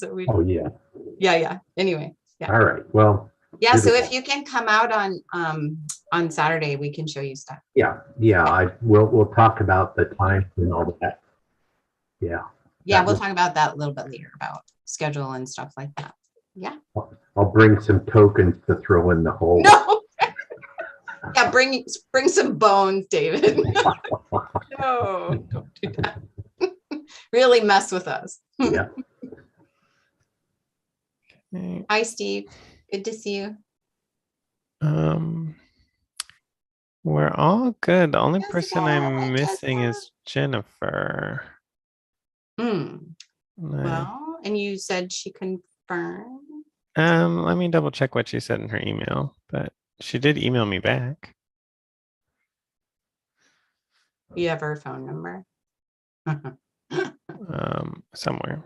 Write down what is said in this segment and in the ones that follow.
So we, Oh, yeah. yeah. Anyway, yeah. All right. Well, Yeah, so if you can come out on Saturday, we can show you stuff. yeah. We'll talk about the time and all that. Yeah. Yeah, we'll talk about that a little bit later about schedule and stuff like that. Yeah. I'll bring some tokens to throw in the hole. No. Yeah, bring some bones, David. No, don't do that. Really mess with us. Yeah. Hi, Steve. Good to see you. We're all good. The only Jessica, person hi, I'm missing Jessica. is Jennifer. Well, and you said she confirmed. Let me double check what she said in her email, but she did email me back. You have her phone number? Somewhere.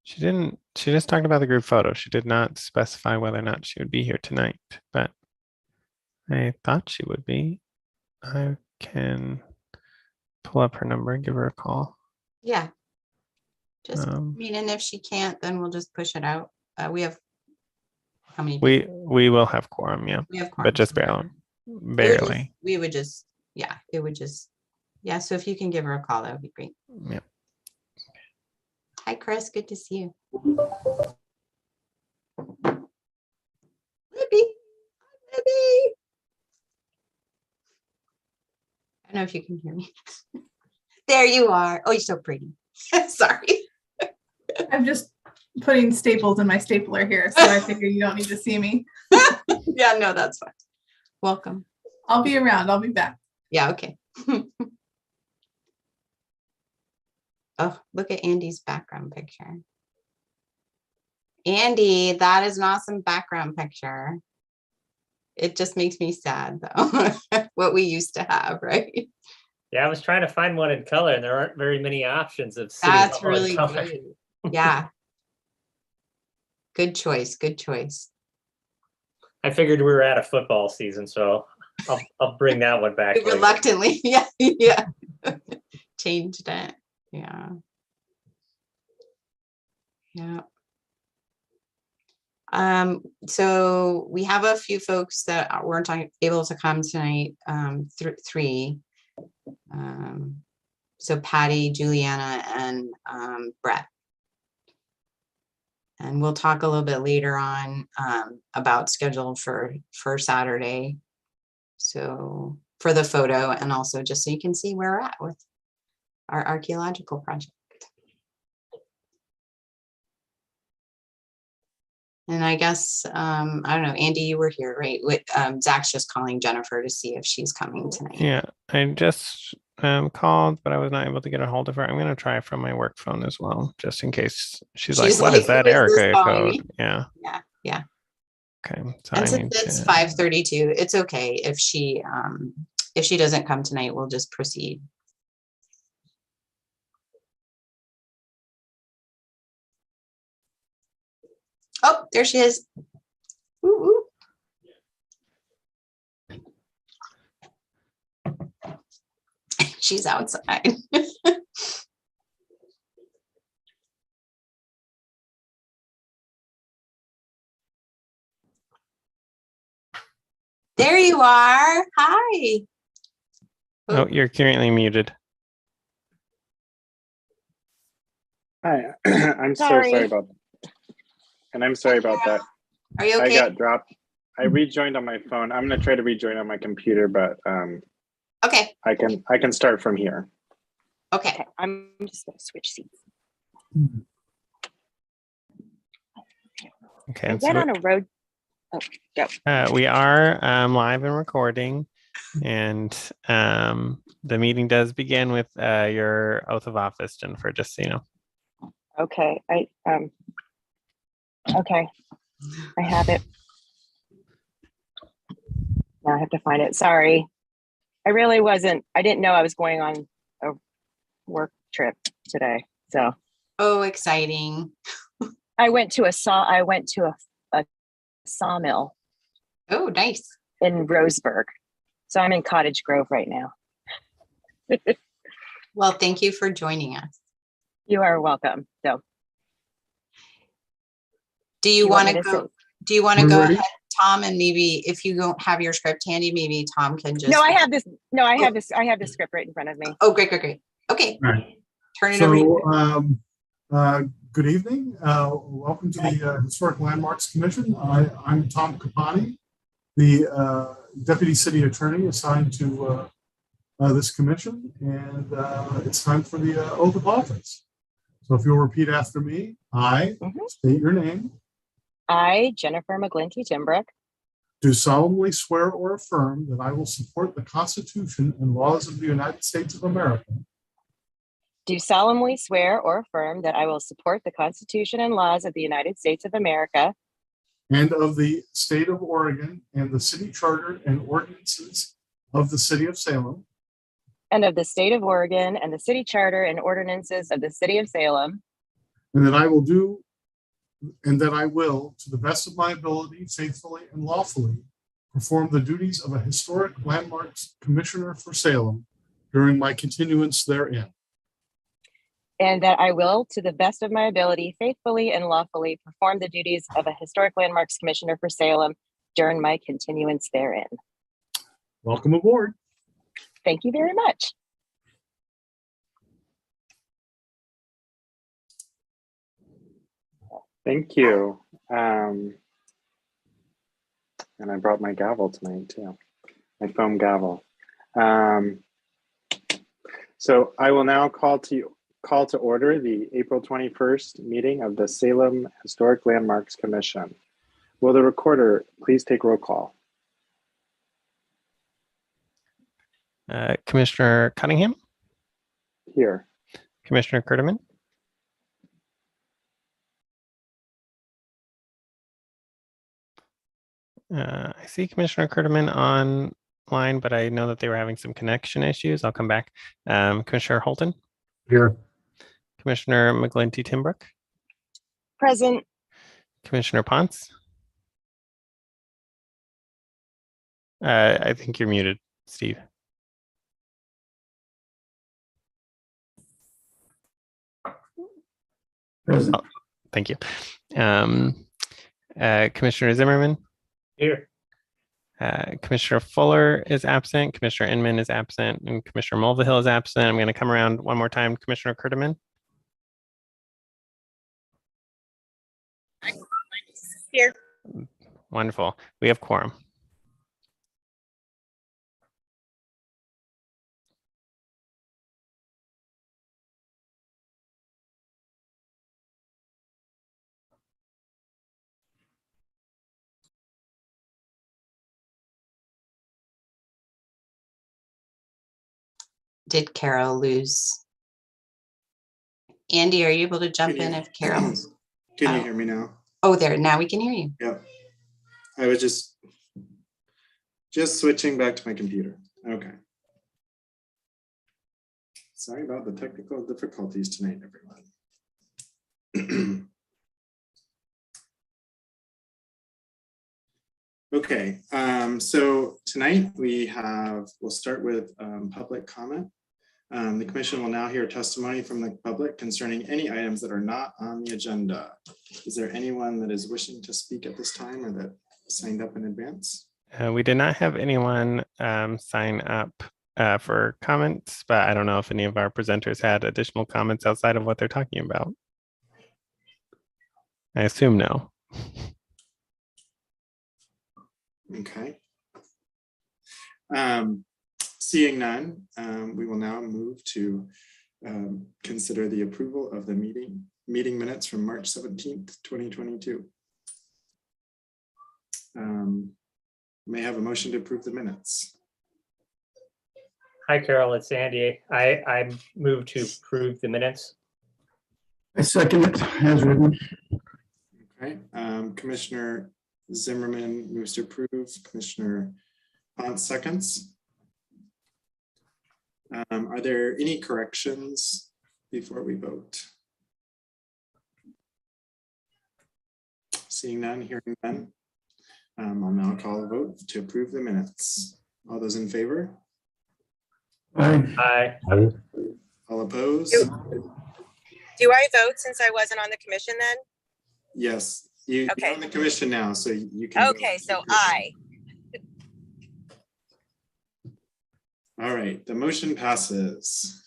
She just talked about the group photo. She did not specify whether or not she would be here tonight, but I thought she would be. I can pull up her number and give her a call. Yeah. Just, I mean, and if she can't, then we'll just push it out. We have how many people? We will have quorum, yeah. We have quorum. But just barely. We would just, yeah, it would just, yeah. So if you can give her a call, that would be great. Yeah. Hi, Chris. Good to see you. Libby. I don't know if you can hear me. There you are. Oh, you're so pretty. Sorry. I'm just putting staples in my stapler here, so I figure you don't need to see me. Yeah, no, that's fine. Welcome. I'll be around. I'll be back. Yeah, okay. Oh, look at Andy's background picture. Andy, that is an awesome background picture. It just makes me sad, though, what we used to have, right? Yeah, I was trying to find one in color, and there aren't very many options of That's City Hall in really color. good. Yeah. Good choice. Good choice. I figured we were at a football season, so I'll bring that one back. Reluctantly, yeah, yeah. Changed it. Yeah. Yeah. So we have a few folks that weren't able to come tonight. Three. So Patty, Juliana, and Brett. And we'll talk a little bit later on about schedule for Saturday. So for the photo, and also just so you can see where we're at with our archaeological project. And I guess, I don't know, Andy, you were here, right? Zach's just calling Jennifer to see if she's coming tonight. Yeah, I just called, but I was not able to get a hold of her. I'm going to try from my work phone as well, just in case she's like, what is that Erica code? Yeah. Yeah. Yeah. Okay. So and since it's 5:32, it's okay if she doesn't come tonight, we'll just proceed. Oh, there she is. Ooh, ooh. She's outside. There you are. Hi. Oh, you're currently muted. Hi, I'm so sorry about that. And I'm sorry about that. Are you okay? I got dropped. I rejoined on my phone. I'm gonna try to rejoin on my computer, but okay. I can start from here. Okay. I'm just gonna switch seats. Okay. I get on a road. Oh, go. We are live and recording, and the meeting does begin with your oath of office, Jennifer, just so you know. Okay, okay, I have it. Now I have to find it. Sorry, I really wasn't. I didn't know I was going on a work trip today. So. Oh, exciting! I went to a sawmill Oh, nice. in Roseburg. So I'm in Cottage Grove right now. Well, thank you for joining us. You are welcome. So Do you want want me to to go? say- Do you want to We're go ready. ahead, Tom? And maybe if you don't have your script handy, maybe Tom can just. no, I have this. No, I Oh. have this. I have the script right in front of me. Oh, great, great, great. Okay, All right. turn it over. to So, you. good evening. Welcome to the Historic Landmarks Commission. I'm Tom Capani, the Deputy City Attorney assigned to this commission, and it's time for the oath of office. So if you'll repeat after me, I Mhm. state your name, I, Jennifer McGlinty Timbrook, do solemnly swear or affirm that I will support the Constitution and laws of the United States of America, do solemnly swear or affirm that I will support the Constitution and laws of the United States of America and of the state of Oregon and the city charter and ordinances of the city of Salem, and of the state of Oregon and the city charter and ordinances of the city of Salem, and that I will, to the best of my ability, faithfully and lawfully, perform the duties of a historic landmarks commissioner for Salem during my continuance therein. and that I will, to the best of my ability, faithfully and lawfully perform the duties of a historic landmarks commissioner for Salem during my continuance therein. Welcome aboard. Thank you very much. Thank you. And I brought my gavel tonight too, my foam gavel. So I will now call to order the April 21st meeting of the Salem Historic Landmarks Commission. Will the recorder please take roll call? Commissioner Cunningham, Here. Commissioner Kerdeman, I see Commissioner Kerdeman online, but I know that they were having some connection issues. I'll come back. Commissioner Holton, Here. Commissioner McGlinty Timbrook, Present. Commissioner Ponce. I think you're muted, Steve. Present. Thank you. Commissioner Zimmerman, Here. Commissioner Fuller is absent, Commissioner Inman is absent, and Commissioner Mulvihill is absent. I'm going to come around one more time. Commissioner Kerdeman. Here. Wonderful. We have quorum. Did Carol lose? Andy, are you able to jump Can in you- if Carol's? Can you Oh. hear me now? Oh, there, now we can hear you. Yep. I was just switching back to my computer. Okay. Sorry about the technical difficulties tonight, everyone. Okay, so tonight we'll start with public comment. The commission will now hear testimony from the public concerning any items that are not on the agenda. Is there anyone that is wishing to speak at this time or that signed up in advance? We did not have anyone sign up for comments, but I don't know if any of our presenters had additional comments outside of what they're talking about. I assume no. Okay. Seeing none, we will now move to consider the approval of the meeting minutes from March 17th, 2022. May I have a motion to approve the minutes? Hi, Carol, it's Andy. I move to approve the minutes. I second it as written. Okay, Commissioner Zimmerman moves to approve, Commissioner Ponce seconds. Are there any corrections before we vote? Seeing none, hearing none. I'll now call a vote to approve the minutes. All those in favor? Aye. All opposed? Do I vote since I wasn't on the commission then? Yes, you're Okay. on the commission now, so you can. vote. Okay, so aye. All right, the motion passes.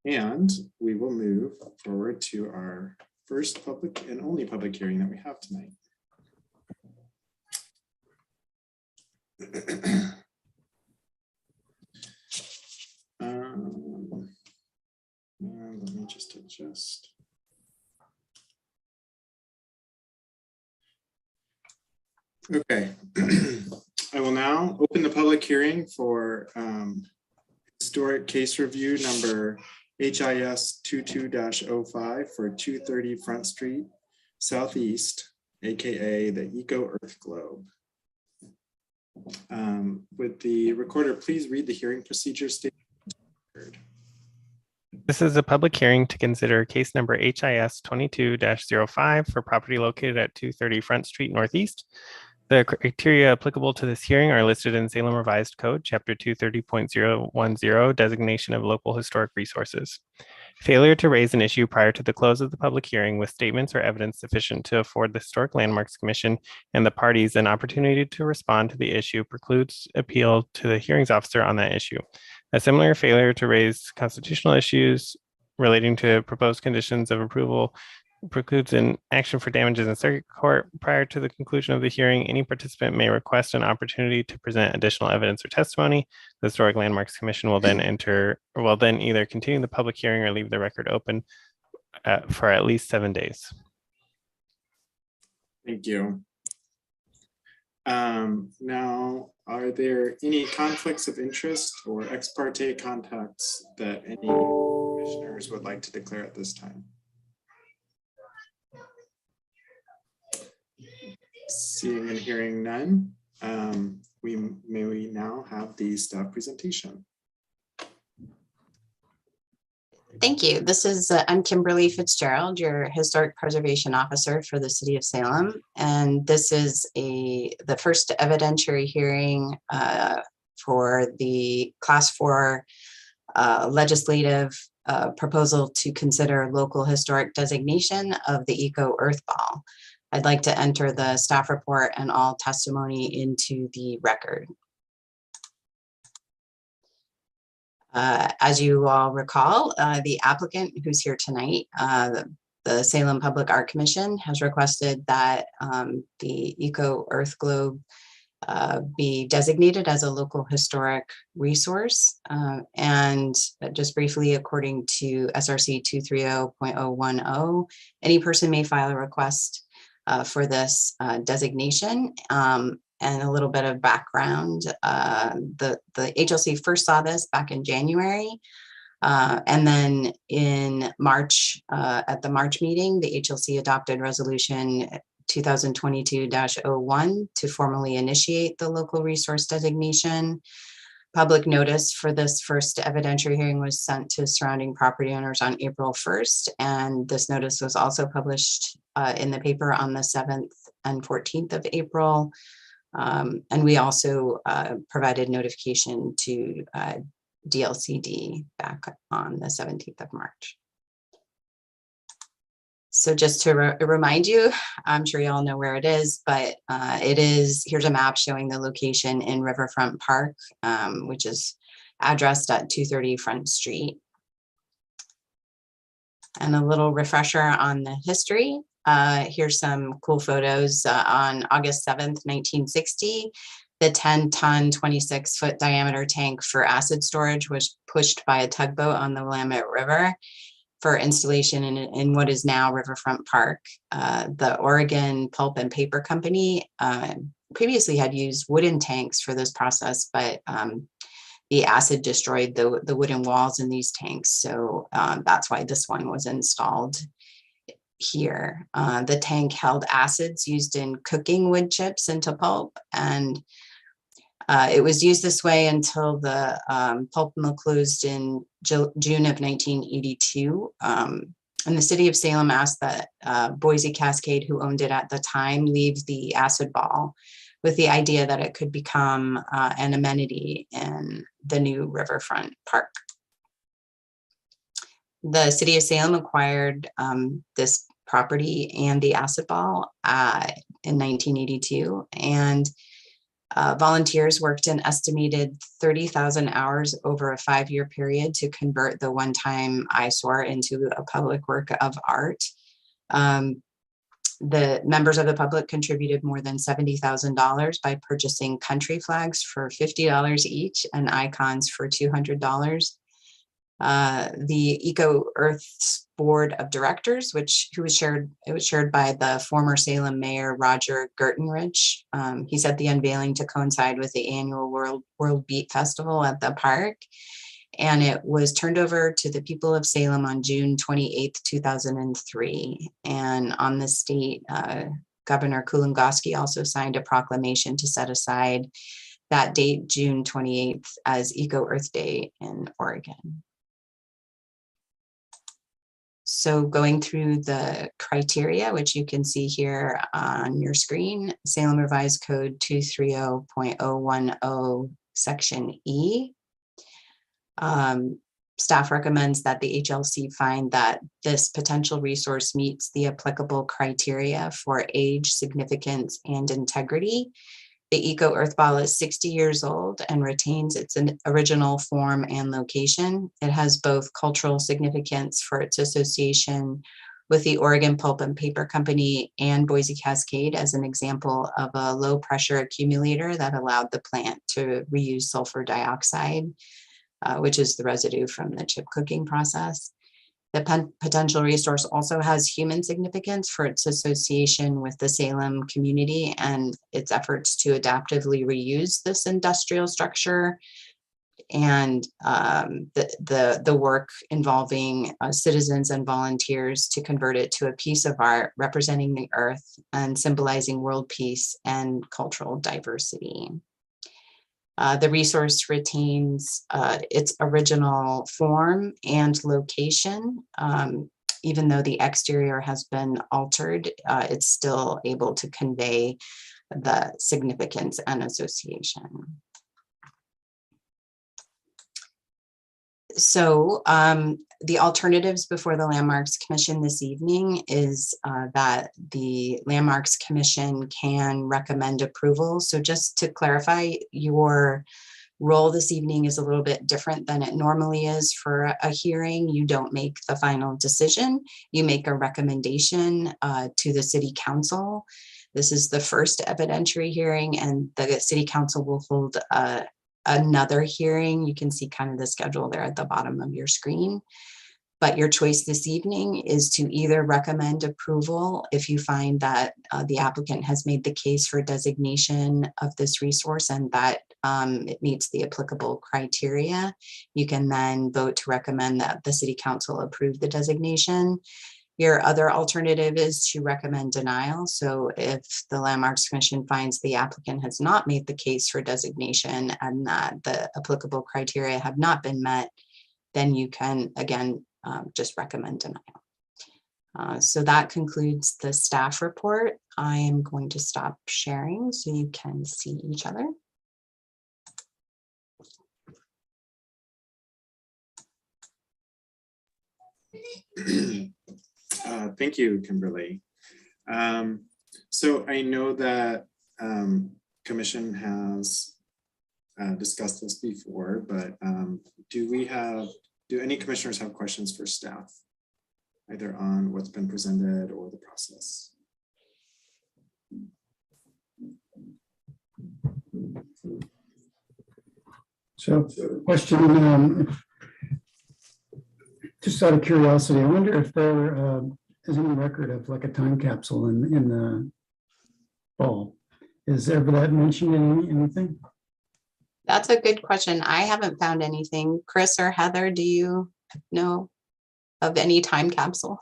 And we will move forward to our first public and only public hearing that we have tonight. And let me just adjust. Okay, I will now open the public hearing for historic case review number HIS 22-05 for 230 Front Street Southeast, aka the Eco Earth Globe. Would the recorder please read the hearing procedure statement? This is a public hearing to consider case number HIS 22-05 for property located at 230 Front Street Northeast. The criteria applicable to this hearing are listed in Salem Revised Code, Chapter 230.010, Designation of Local Historic Resources. Failure to raise an issue prior to the close of the public hearing with statements or evidence sufficient to afford the Historic Landmarks Commission and the parties an opportunity to respond to the issue precludes appeal to the hearings officer on that issue. A similar failure to raise constitutional issues relating to proposed conditions of approval precludes an action for damages in circuit court. Prior to the conclusion of the hearing, any participant may request an opportunity to present additional evidence or testimony. The Historic Landmarks Commission will then either continue the public hearing or leave the record open for at least 7 days. Thank you. Now, are there any conflicts of interest or ex parte contacts that any commissioners would like to declare at this time? Seeing and hearing none, we now have the staff presentation. Thank you. This is, I'm Kimberly Fitzgerald, your Historic Preservation Officer for the City of Salem. And this is the first evidentiary hearing for the Class 4 legislative proposal to consider local historic designation of the Eco Earth Ball. I'd like to enter the staff report and all testimony into the record. As you all recall, the applicant who's here tonight, the Salem Public Art Commission, has requested that the Eco Earth Globe be designated as a local historic resource. And just briefly, according to SRC 230.010, any person may file a request for this designation. And a little bit of background, the HLC first saw this back in January. And then in March, at the March meeting, the HLC adopted resolution 2022-01 to formally initiate the local resource designation. Public notice for this first evidentiary hearing was sent to surrounding property owners on April 1st. And this notice was also published in the paper on the 7th and 14th of April. And we also provided notification to DLCD back on the 17th of March. So just to remind you, I'm sure you all know where it is, but here's a map showing the location in Riverfront Park, which is addressed at 230 Front Street. And a little refresher on the history. Here's some cool photos. On August 7th, 1960, the 10-ton, 26-foot diameter tank for acid storage was pushed by a tugboat on the Willamette River for installation in what is now Riverfront Park. The Oregon Pulp and Paper Company previously had used wooden tanks for this process, but the acid destroyed the wooden walls in these tanks. So that's why this one was installed here. The tank held acids used in cooking wood chips into pulp, and it was used this way until the pulp mill closed in June of 1982. And the city of Salem asked that Boise Cascade, who owned it at the time, leave the acid ball with the idea that it could become an amenity in the new riverfront park. The city of Salem acquired this property and the acid ball in 1982, and volunteers worked an estimated 30,000 hours over a 5-year period to convert the one-time eyesore into a public work of art. The members of the public contributed more than $70,000 by purchasing country flags for $50 each and icons for $200. The Eco Earth's board of directors, it was chaired by the former Salem mayor Roger Gertenrich. He said the unveiling to coincide with the annual World Beat Festival at the park, and it was turned over to the people of Salem on June 28th, 2003. And on this date, Governor Kulongoski also signed a proclamation to set aside that date, June 28th, as Eco Earth Day in Oregon. So going through the criteria, which you can see here on your screen, Salem Revised Code 230.010, Section E. Staff recommends that the HLC find that this potential resource meets the applicable criteria for age, significance, and integrity. The Eco Earth Ball is 60 years old and retains its original form and location. It has both cultural significance for its association with the Oregon Pulp and Paper Company and Boise Cascade as an example of a low pressure accumulator that allowed the plant to reuse sulfur dioxide, which is the residue from the chip cooking process. The potential resource also has human significance for its association with the Salem community and its efforts to adaptively reuse this industrial structure, and the work involving citizens and volunteers to convert it to a piece of art representing the earth and symbolizing world peace and cultural diversity. The resource retains its original form and location. Even though the exterior has been altered, it's still able to convey the significance and association. So the alternatives before the Landmarks Commission this evening is that the Landmarks Commission can recommend approval. So just to clarify, your role this evening is a little bit different than it normally is for a hearing. You don't make the final decision. You make a recommendation to the City Council. This is the first evidentiary hearing, and the City Council will hold another hearing. You can see kind of the schedule there at the bottom of your screen. But your choice this evening is to either recommend approval if you find that the applicant has made the case for designation of this resource and that it meets the applicable criteria. You can then vote to recommend that the City Council approve the designation. Your other alternative is to recommend denial. So if the Landmarks Commission finds the applicant has not made the case for designation and that the applicable criteria have not been met, then you can, again, just recommend denial. So that concludes the staff report. I am going to stop sharing so you can see each other. Thank you, Kimberly. So I know that Commission has discussed this before, but do any commissioners have questions for staff, either on what's been presented or the process? So question, just out of curiosity, I wonder if there is any record of like a time capsule in the fall. Is there that mentioned in anything? That's a good question. I haven't found anything. Chris or Heather, do you know of any time capsule?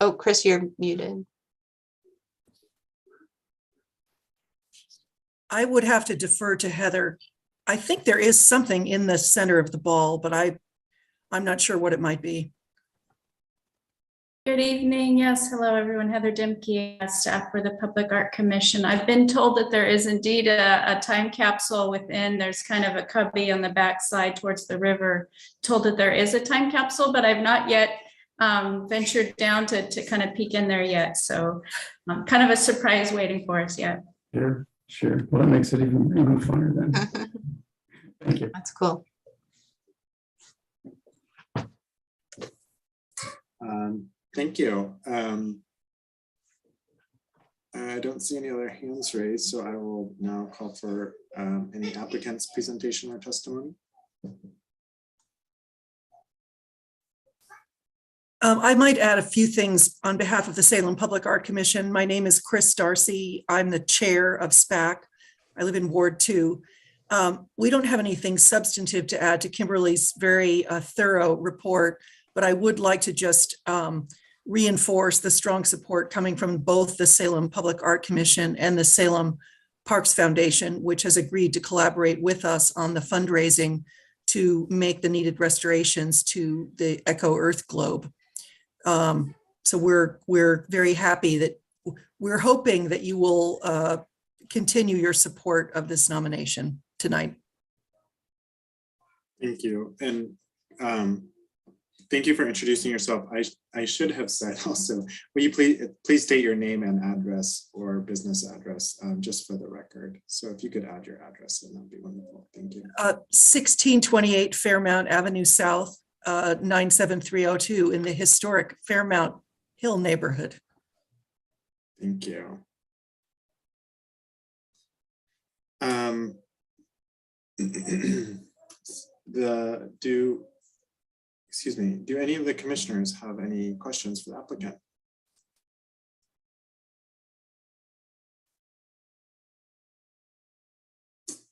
Oh, Chris, you're muted. I would have to defer to Heather. I think there is something in the center of the ball, but I'm not sure what it might be. Good evening. Yes, hello, everyone. Heather Dimke, staff for the Public Art Commission. I've been told that there is indeed a time capsule within. There's kind of a cubby on the back side towards the river. Told that there is a time capsule, but I've not yet ventured down to kind of peek in there yet. So kind of a surprise waiting for us yet. Sure, sure. Well, that makes it even funner then. Thank you. That's cool. Thank you. I don't see any other hands raised, so I will now call for any applicant's presentation or testimony. I might add a few things on behalf of the Salem Public Art Commission. My name is Chris Darcy. I'm the chair of SPAC. I live in Ward 2. We don't have anything substantive to add to Kimberly's very thorough report, but I would like to just reinforce the strong support coming from both the Salem Public Art Commission and the Salem Parks Foundation, which has agreed to collaborate with us on the fundraising to make the needed restorations to the Echo Earth Globe. So we're very happy that we're hoping that you will continue your support of this nomination tonight. Thank you. And thank you for introducing yourself. I should have said also, will you please state your name and address or business address just for the record. So if you could add your address, then that'd be wonderful. Thank you. 1628 Fairmount Avenue South, 97302 in the historic Fairmount Hill neighborhood. Thank you. Do any of the commissioners have any questions for the applicant?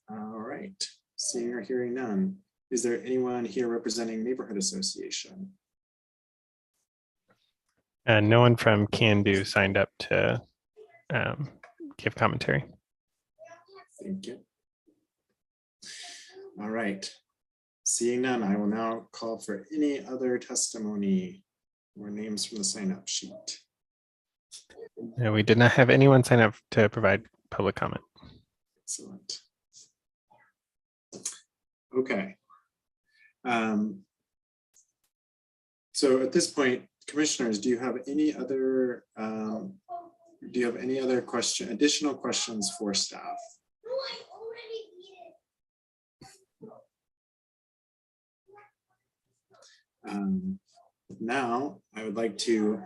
All right, seeing or hearing none. Is there anyone here representing Neighborhood Association? And no one from Can Do signed up to give commentary. Thank you. All right. Seeing none, I will now call for any other testimony or names from the sign-up sheet. No, we did not have anyone sign up to provide public comment. Excellent. Okay. So at this point, commissioners, do you have any other additional questions for staff? Now, I would like to,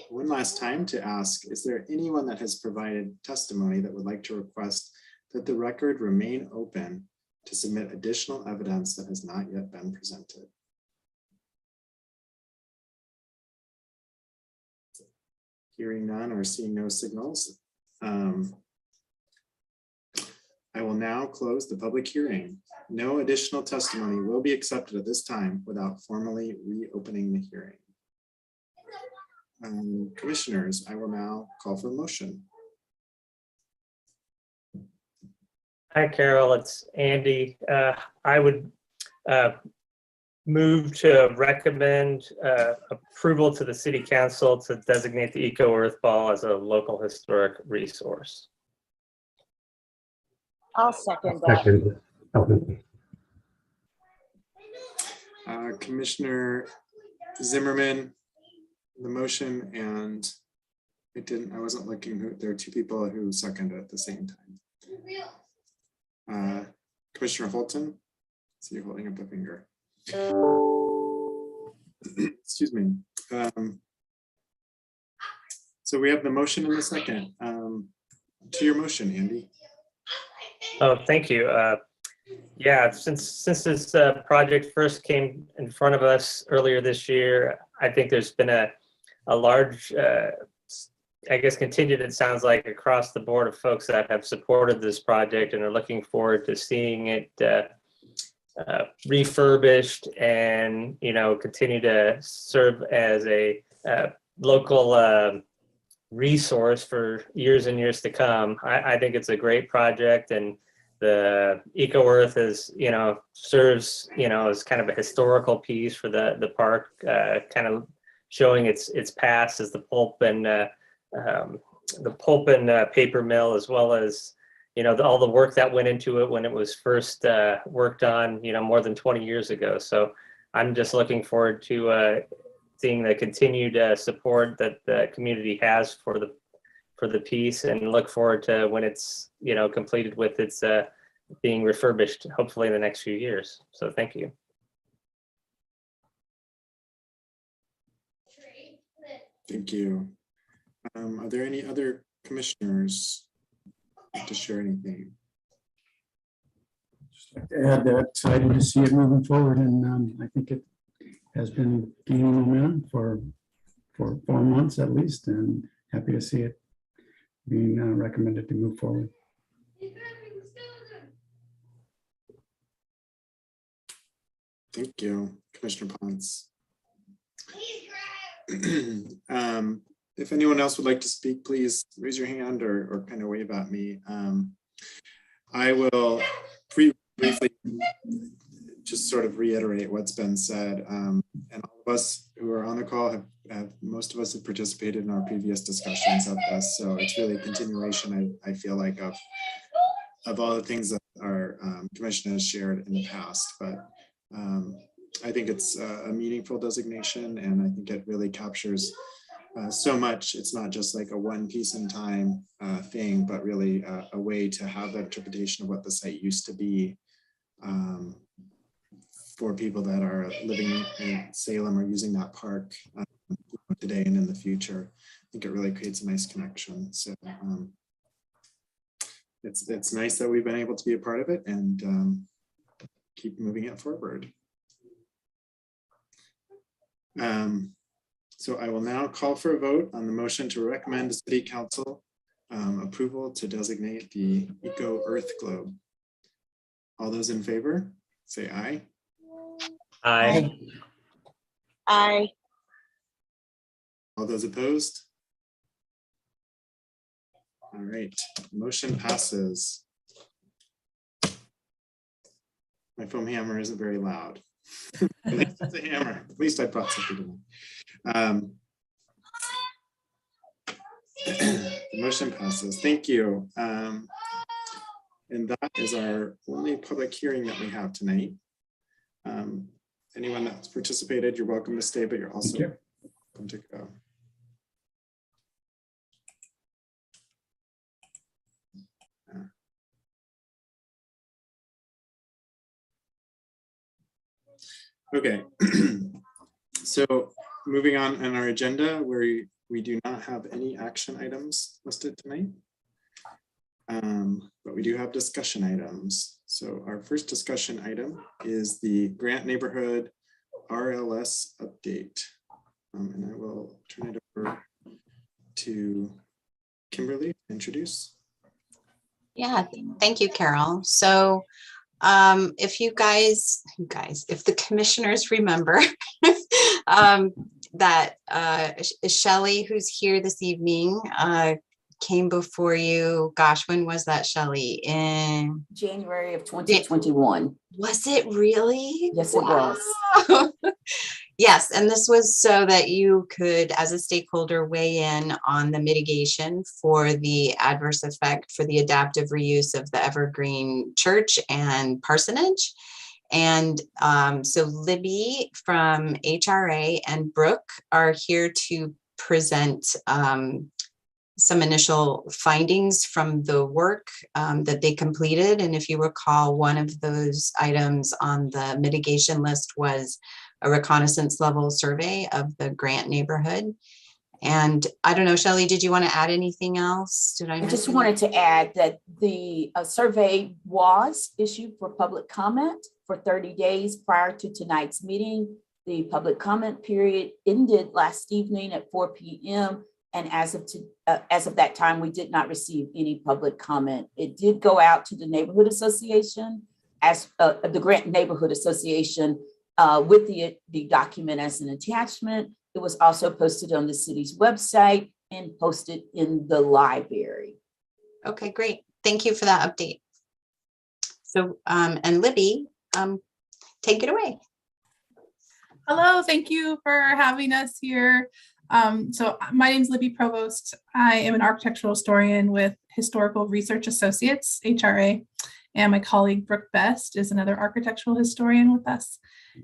one last time to ask, is there anyone that has provided testimony that would like to request that the record remain open to submit additional evidence that has not yet been presented? Hearing none or seeing no signals, I will now close the public hearing. No additional testimony will be accepted at this time without formally reopening the hearing. Commissioners, I will now call for a motion. Hi, Carol, it's Andy. I would move to recommend approval to the City Council to designate the Eco Earth Ball as a local historic resource. I'll second that. Second. Commissioner Zimmerman, the motion, and I wasn't looking, there are two people who seconded at the same time. Commissioner Fulton, so you're holding up a finger. Excuse me. So we have the motion and the second. To your motion, Andy. Oh, thank you. Yeah, since this project first came in front of us earlier this year, I think there's been a large, I guess, contingent, it sounds like, across the board of folks that have supported this project and are looking forward to seeing it refurbished and, continue to serve as a local resource for years and years to come. I think it's a great project, and the Eco Earth is, you know, serves, you know, as kind of a historical piece for the park, kind of showing its past as the pulp and paper mill, as well as, you know, all the work that went into it when it was first worked on, you know, more than 20 years ago. So I'm just looking forward to seeing the continued support that the community has for the piece, and look forward to when it's, you know, completed with its being refurbished, hopefully in the next few years. So thank you. Thank you. Are there any other commissioners like to share anything? Just like to add that excited to see it moving forward, and I think it has been gaining momentum for 4 months at least, and happy to see it being recommended to move forward. Thank you, Commissioner Ponce. If anyone else would like to speak, please raise your hand or kind of wave at me. I will briefly just sort of reiterate what's been said. And all of us who are on the call most of us have participated in our previous discussions of this. So it's really a continuation, I feel like, of all the things that our commission has shared in the past. But I think it's a meaningful designation, and I think it really captures so much. It's not just like a one piece in time thing, but really a way to have that interpretation of what the site used to be for people that are living in Salem or using that park today and in the future. I think it really creates a nice connection. So it's nice that we've been able to be a part of it and keep moving it forward. So I will now call for a vote on the motion to recommend to City Council approval to designate the Eco Earth Globe. All those in favor, say aye. Aye. Aye. All those opposed? All right, motion passes. My foam hammer isn't very loud. At least it's a hammer. At least I brought something to me. The motion passes. Thank you. And that is our only public hearing that we have tonight. Anyone that's participated, you're welcome to stay, but you're also welcome to go. Okay, so moving on our agenda, where we do not have any action items listed tonight, but we do have discussion items. So our first discussion item is the Grant Neighborhood RLS update. And I will turn it over to Kimberly to introduce. Yeah, thank you, Carol. So if if the commissioners remember that Shelley, who's here this evening, came before you. Gosh, when was that, Shelley? In January of 2021. Was it really? Yes, it was. Yes, and this was so that you could, as a stakeholder, weigh in on the mitigation for the adverse effect for the adaptive reuse of the Evergreen Church and parsonage. And so Libby from HRA and Brooke are here to present some initial findings from the work that they completed. And if you recall, one of those items on the mitigation list was a reconnaissance level survey of the Grant neighborhood. And I don't know, Shelley, did you want to add anything else? Did I just wanted to add that the survey was issued for public comment for 30 days prior to tonight's meeting. The public comment period ended last evening at 4 p.m. And as of that time, we did not receive any public comment. It did go out to the neighborhood association, as the Grant Neighborhood Association, with the document as an attachment. It was also posted on the city's website and posted in the library. Okay, great. Thank you for that update. So, and Libby, take it away. Hello, thank you for having us here. So my name is Libby Provost. I am an architectural historian with Historical Research Associates, HRA, and my colleague Brooke Best is another architectural historian with us.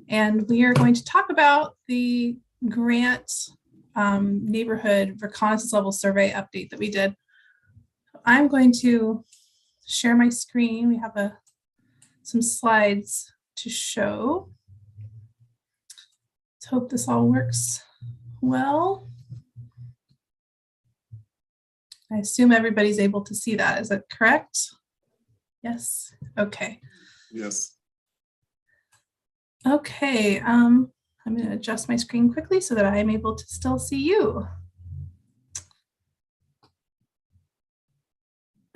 And we are going to talk about the Grant neighborhood reconnaissance level survey update that we did. I'm going to share my screen. We have some slides to show. Let's hope this all works well. I assume everybody's able to see that. Is that correct? Yes. Okay. Yes. Okay. I'm going to adjust my screen quickly so that I am able to still see you.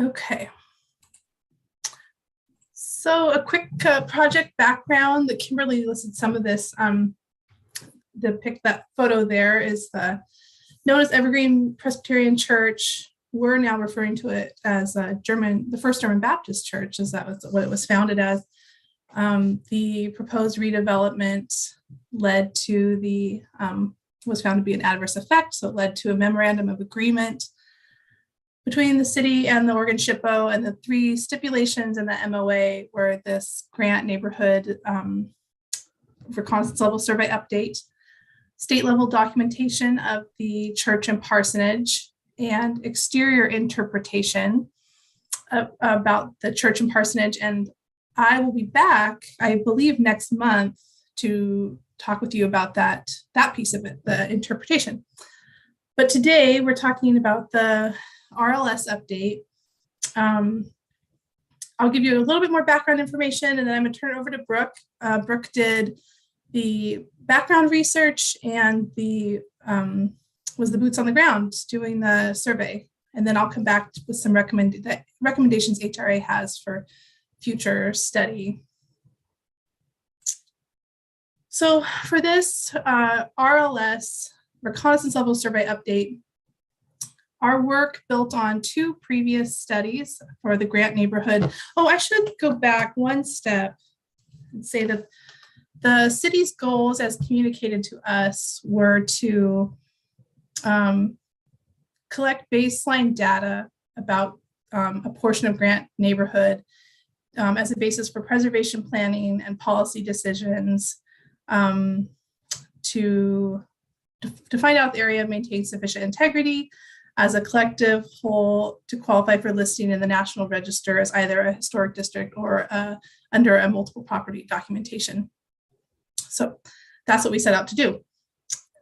Okay. So a quick project background that Kimberly listed some of this. That photo there is known as Evergreen Presbyterian Church. We're now referring to it as the first German Baptist church, as that was what it was founded as. The proposed redevelopment led to was found to be an adverse effect, so it led to a memorandum of agreement between the city and the Oregon SHPO, and the three stipulations in the MOA were this Grant neighborhood reconnaissance level survey update, state level documentation of the church and parsonage, and exterior interpretation about the church and parsonage. And I will be back, I believe, next month to talk with you about that piece of it, the interpretation. But today we're talking about the RLS update. I'll give you a little bit more background information, and then I'm going to turn it over to Brooke. Brooke did the background research and was the boots on the ground doing the survey. And then I'll come back with some recommendations HRA has for future study. So for this RLS reconnaissance level survey update, our work built on two previous studies for the Grant neighborhood. Oh, I should go back one step and say that the city's goals as communicated to us were to collect baseline data about a portion of Grant neighborhood as a basis for preservation planning and policy decisions to find out if the area maintains sufficient integrity as a collective whole to qualify for listing in the National Register as either a historic district or under a multiple property documentation. So that's what we set out to do.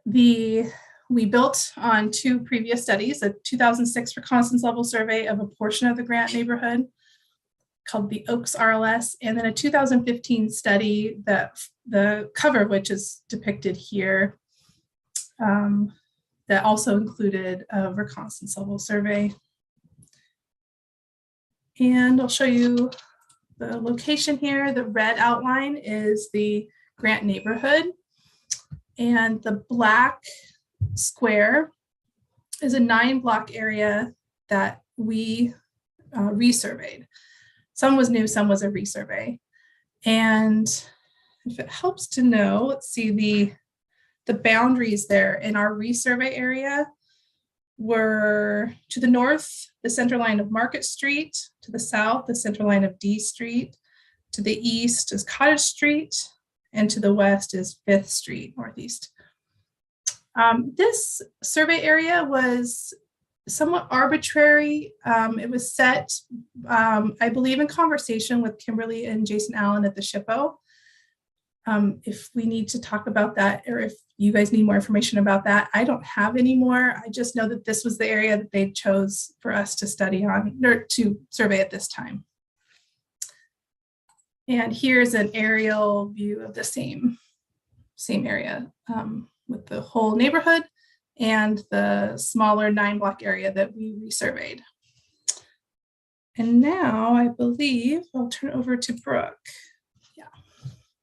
We built on two previous studies, a 2006 reconnaissance level survey of a portion of the Grant neighborhood called the Oaks RLS, and then a 2015 study that the cover of which is depicted here that also included a reconnaissance level survey. And I'll show you the location here. The red outline is the Grant neighborhood, and the black square is a 9-block area that we resurveyed. Some was new, some was a resurvey. And if it helps to know, let's see the boundaries there in our resurvey area were to the north, the center line of Market Street, to the south, the center line of D Street, to the east is Cottage Street, and to the west is 5th Street Northeast. This survey area was somewhat arbitrary. It was set, I believe, in conversation with Kimberly and Jason Allen at the SHPO. If we need to talk about that, or if you guys need more information about that, I don't have any more. I just know that this was the area that they chose for us to study on, or to survey at this time. And here's an aerial view of the same area with the whole neighborhood and the smaller 9-block area that we resurveyed. And now I believe I'll turn it over to Brooke. Yeah.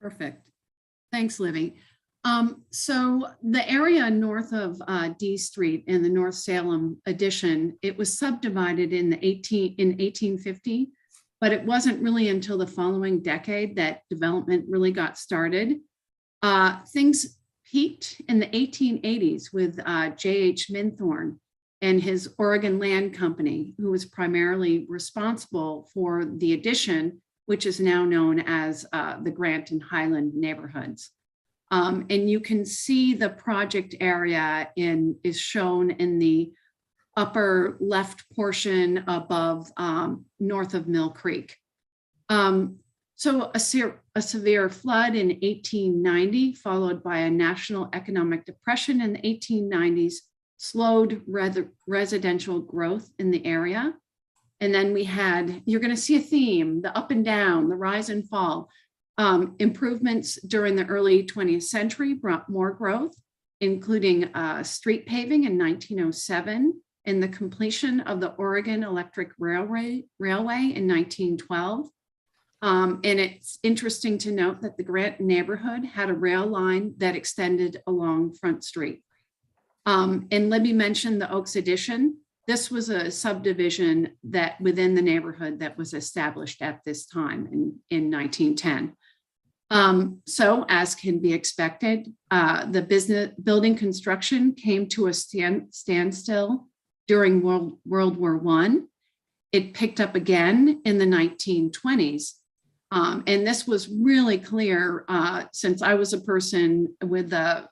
Perfect. Thanks, Libby. So the area north of D Street and the North Salem addition, it was subdivided in 1850 but it wasn't really until the following decade that development really got started. Things peaked in the 1880s with J.H. Minthorn and his Oregon Land Company, who was primarily responsible for the addition, which is now known as the Grant and Highland neighborhoods. And you can see the project area is shown in the upper left portion above north of Mill Creek. So a severe flood in 1890, followed by a national economic depression in the 1890s, slowed residential growth in the area. And then we had, you're going to see a theme, the up and down, the rise and fall. Improvements during the early 20th century brought more growth, including street paving in 1907 and the completion of the Oregon Electric Railway in 1912. And it's interesting to note that the Grant neighborhood had a rail line that extended along Front Street. And Libby mentioned the Oaks Addition. This was a subdivision that within the neighborhood that was established at this time in 1910. So as can be expected, the building construction came to a standstill during World War I. It picked up again in the 1920s. And this was really clear since I was a person with a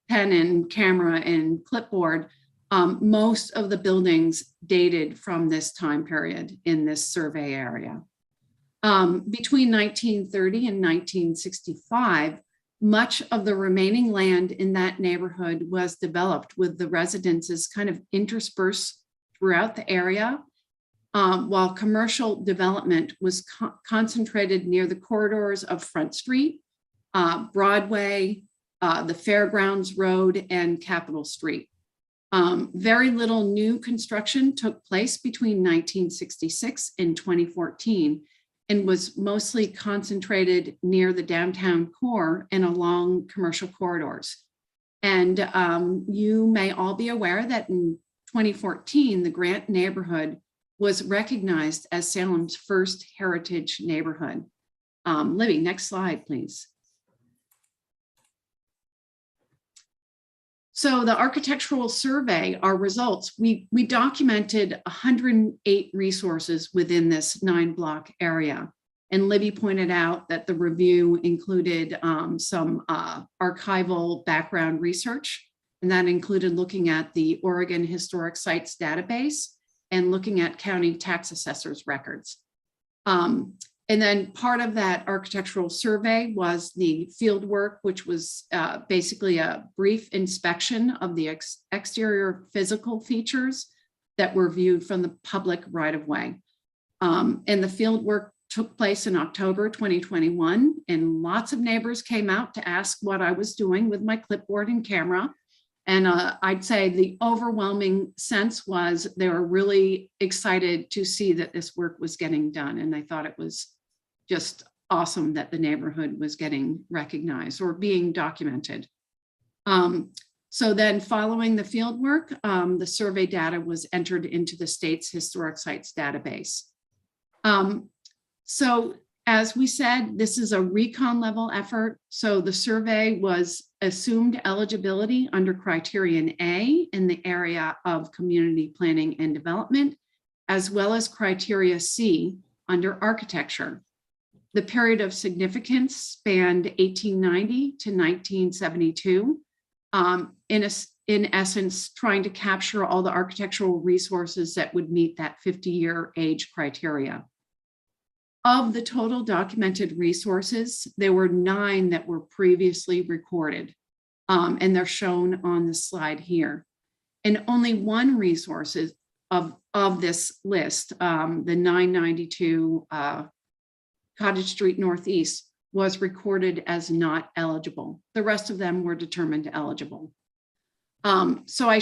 pen and camera and clipboard. Most of the buildings dated from this time period in this survey area. Between 1930 and 1965, much of the remaining land in that neighborhood was developed with the residences kind of interspersed throughout the area, while commercial development was concentrated near the corridors of Front Street, Broadway, the Fairgrounds Road, and Capitol Street. Very little new construction took place between 1966 and 2014 and was mostly concentrated near the downtown core and along commercial corridors. And you may all be aware that in 2014, the Grant neighborhood was recognized as Salem's first heritage neighborhood. Libby, next slide, please. So the architectural survey, our results, we documented 108 resources within this 9-block area. And Libby pointed out that the review included some archival background research, and that included looking at the Oregon Historic Sites database and looking at county tax assessors records. And then part of that architectural survey was the field work, which was basically a brief inspection of the exterior physical features that were viewed from the public right-of-way. And the field work took place in October 2021, and lots of neighbors came out to ask what I was doing with my clipboard and camera. And I'd say the overwhelming sense was they were really excited to see that this work was getting done. And I thought it was just awesome that the neighborhood was getting recognized or being documented. So then following the field work, the survey data was entered into the state's historic sites database. So as we said, this is a recon level effort. So the survey was assumed eligibility under criterion A in the area of community planning and development, as well as criteria C under architecture. The period of significance spanned 1890 to 1972, in essence, trying to capture all the architectural resources that would meet that 50-year age criteria. Of the total documented resources, there were 9 that were previously recorded, and they're shown on the slide here. And only 1 resource of this list, the 992 Cottage Street Northeast, was recorded as not eligible. The rest of them were determined eligible. So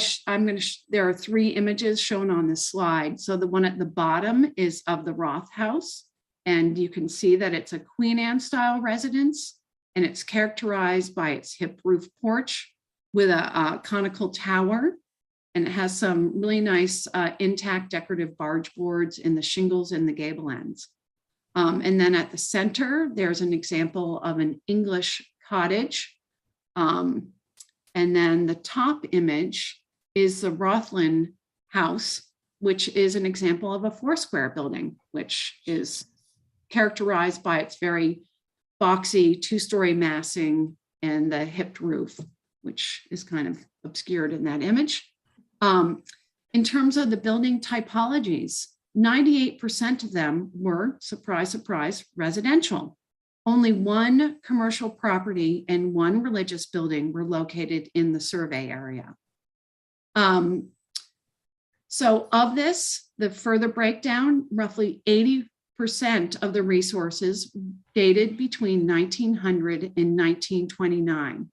there are 3 images shown on this slide. So the one at the bottom is of the Roth House, and you can see that it's a Queen Anne style residence, and it's characterized by its hip roof porch with a conical tower, and it has some really nice intact decorative barge boards in the shingles and the gable ends. And then at the center, there's an example of an English cottage. And then the top image is the Rothlin House, which is an example of a four-square building, which is characterized by its very boxy two-story massing and the hipped roof, which is kind of obscured in that image. In terms of the building typologies, 98% of them were, surprise, surprise, residential. Only one commercial property and one religious building were located in the survey area. So of this, the further breakdown, roughly 80% of the resources dated between 1900 and 1929.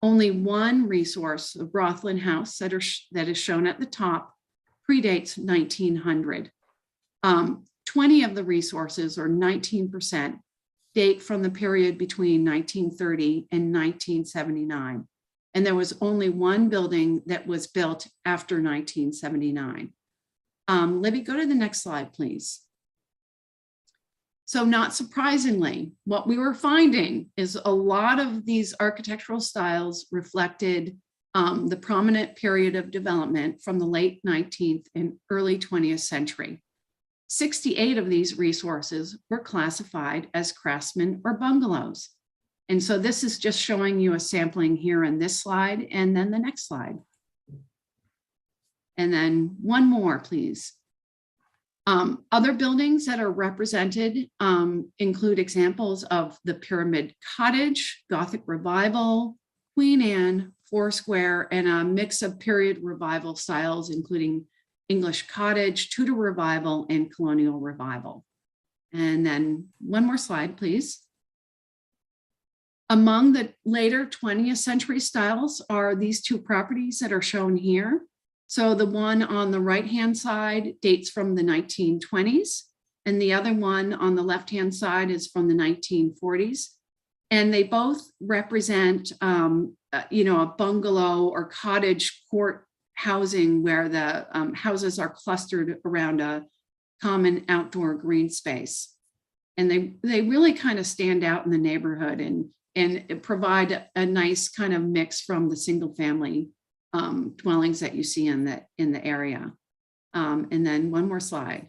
Only one resource, the Rothlin House that is shown at the top, predates 1900. 20 of the resources, or 19%, date from the period between 1930 and 1979. And there was only one building that was built after 1979. Libby, go to the next slide, please. So not surprisingly, what we were finding is a lot of these architectural styles reflected the prominent period of development from the late 19th and early 20th century. 68 of these resources were classified as craftsman or bungalows. And so this is just showing you a sampling here in this slide and then the next slide. And then one more, please. Other buildings that are represented include examples of the Pyramid Cottage, Gothic Revival, Queen Anne, Foursquare, and a mix of period revival styles, including English Cottage, Tudor Revival, and Colonial Revival. And then one more slide, please. Among the later 20th century styles are these two properties that are shown here. So the one on the right-hand side dates from the 1920s, and the other one on the left-hand side is from the 1940s. And they both represent, a bungalow or cottage court housing where the houses are clustered around a common outdoor green space. And they really kind of stand out in the neighborhood and provide a nice kind of mix from the single family dwellings that you see in the area. And then one more slide.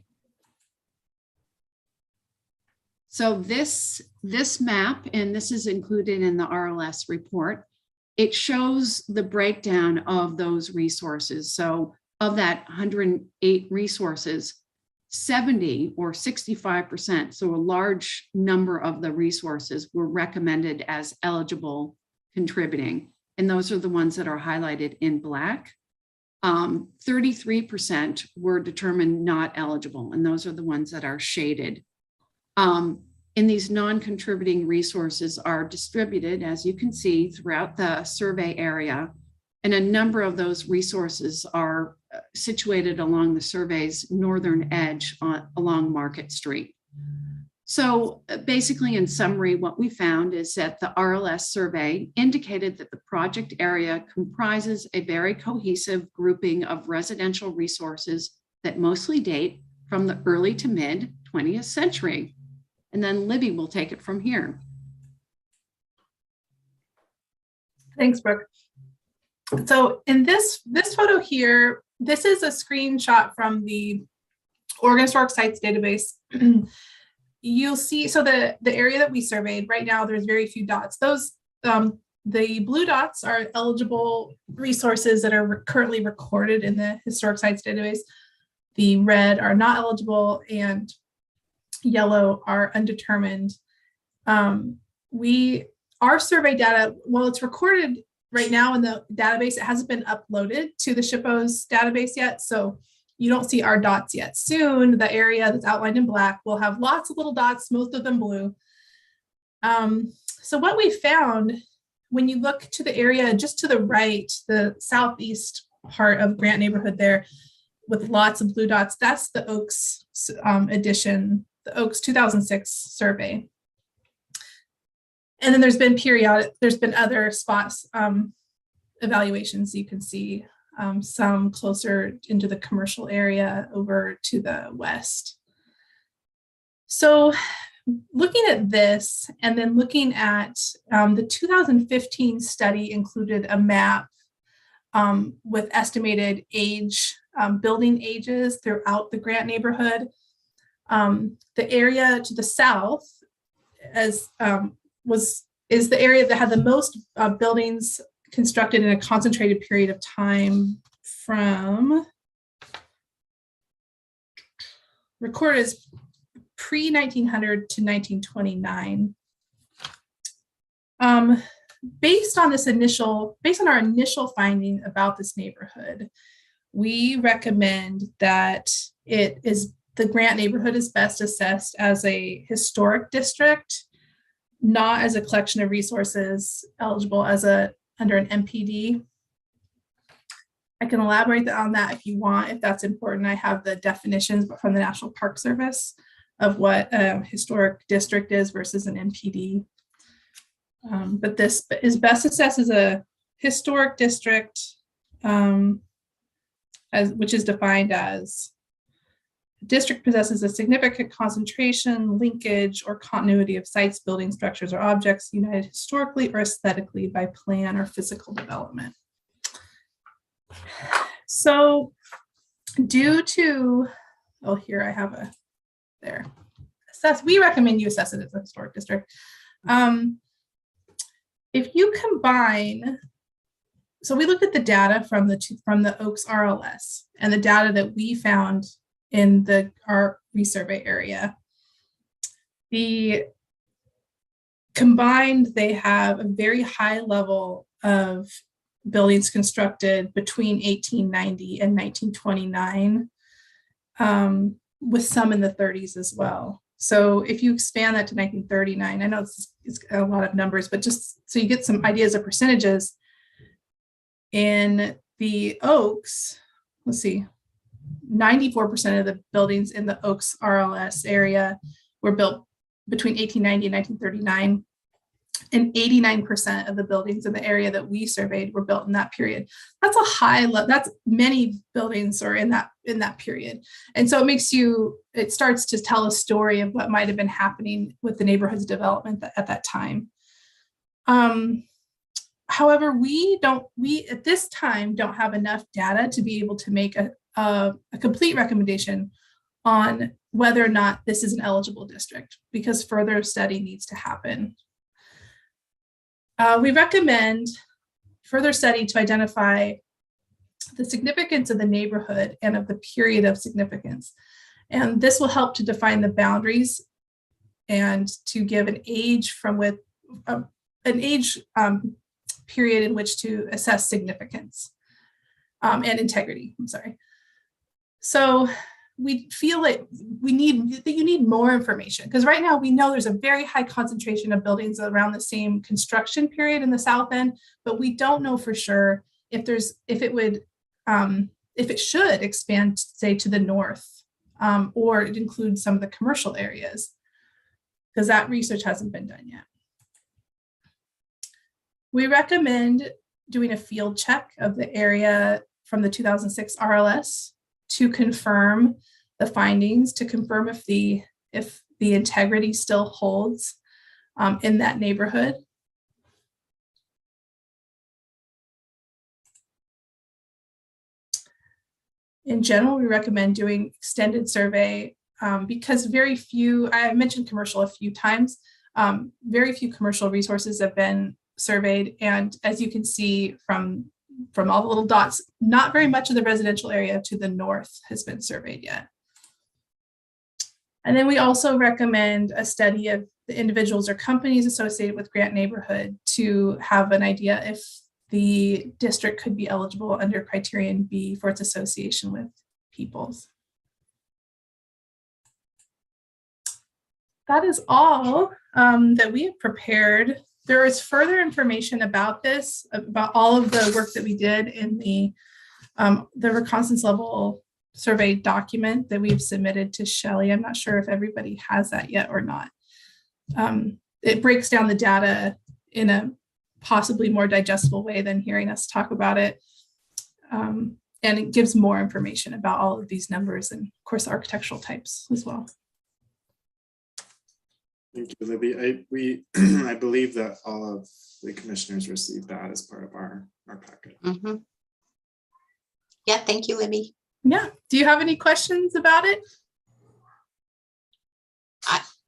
So this map, and this is included in the RLS report, it shows the breakdown of those resources. So of that 108 resources, 70 or 65%, so a large number of the resources were recommended as eligible contributing. And those are the ones that are highlighted in black. 33% were determined not eligible, and those are the ones that are shaded. And these non-contributing resources are distributed, as you can see, throughout the survey area. And a number of those resources are situated along the survey's northern edge along Market Street. So basically, in summary, what we found is that the RLS survey indicated that the project area comprises a very cohesive grouping of residential resources that mostly date from the early to mid 20th century. And then Libby will take it from here. Thanks, Brooke. So in this photo here, this is a screenshot from the Oregon Historic Sites database. You'll see, so the area that we surveyed right now, there's very few dots. Those, the blue dots are eligible resources that are currently recorded in the Historic Sites database. The red are not eligible, and yellow are undetermined. Our survey data, while it's recorded right now in the database, it hasn't been uploaded to the SHPO's database yet. So you don't see our dots yet. Soon, the area that's outlined in black will have lots of little dots, most of them blue. So what we found, when you look to the area just to the right, the southeast part of Grant neighborhood there, with lots of blue dots, that's the Oaks edition, the Oaks 2006 survey. And then there's been other spots evaluations you can see, some closer into the commercial area over to the west. So looking at this and then looking at the 2015 study included a map with estimated age, building ages throughout the Grant neighborhood. The area to the south is the area that had the most buildings constructed in a concentrated period of time from recorded as pre-1900 to 1929. Based on our initial finding about this neighborhood, we recommend that the Grant neighborhood is best assessed as a historic district, not as a collection of resources eligible under an MPD. I can elaborate on that if you want, if that's important. I have the definitions from the National Park Service of what a historic district is versus an MPD. But this is best assessed as a historic district, which is defined as a district possesses a significant concentration, linkage, or continuity of sites, buildings, structures, or objects united historically or aesthetically by plan or physical development. So due to, here I have we recommend you assess it as a historic district. If you combine, so we looked at the data from the Oaks RLS and the data that we found in our resurvey area. Combined, they have a very high level of buildings constructed between 1890 and 1929, with some in the 30s as well. So if you expand that to 1939, I know it's a lot of numbers, but just so you get some ideas of percentages, in the Oaks, let's see, 94% of the buildings in the Oaks RLS area were built between 1890 and 1939. And 89% of the buildings in the area that we surveyed were built in that period. That's a high level. That's many buildings are in that period. And so it starts to tell a story of what might have been happening with the neighborhood's development at that time. However, we at this time don't have enough data to be able to make a complete recommendation on whether or not this is an eligible district, because further study needs to happen. We recommend further study to identify the significance of the neighborhood and of the period of significance. And this will help to define the boundaries and to give an age period in which to assess significance and integrity. I'm sorry. So we feel like you need more information, because right now we know there's a very high concentration of buildings around the same construction period in the south end, but we don't know for sure if it should expand, say, to the north, or it includes some of the commercial areas, because that research hasn't been done yet. We recommend doing a field check of the area from the 2006 RLS to confirm the findings, to confirm if the integrity still holds in that neighborhood. In general, we recommend doing extended survey because very few, I mentioned commercial a few times, very few commercial resources have been surveyed. And as you can see from all the little dots, not very much of the residential area to the north has been surveyed yet. And then we also recommend a study of the individuals or companies associated with Grant neighborhood to have an idea if the district could be eligible under criterion B for its association with peoples. That is all that we have prepared. There is further information about this, about all of the work that we did in the reconnaissance level survey document that we've submitted to Shelley. I'm not sure if everybody has that yet or not. It breaks down the data in a possibly more digestible way than hearing us talk about it. And it gives more information about all of these numbers and, of course, architectural types as well. Thank you, Libby. I believe that all of the commissioners received that as part of our packet. Mhm. Yeah, thank you, Libby. Yeah. Do you have any questions about it?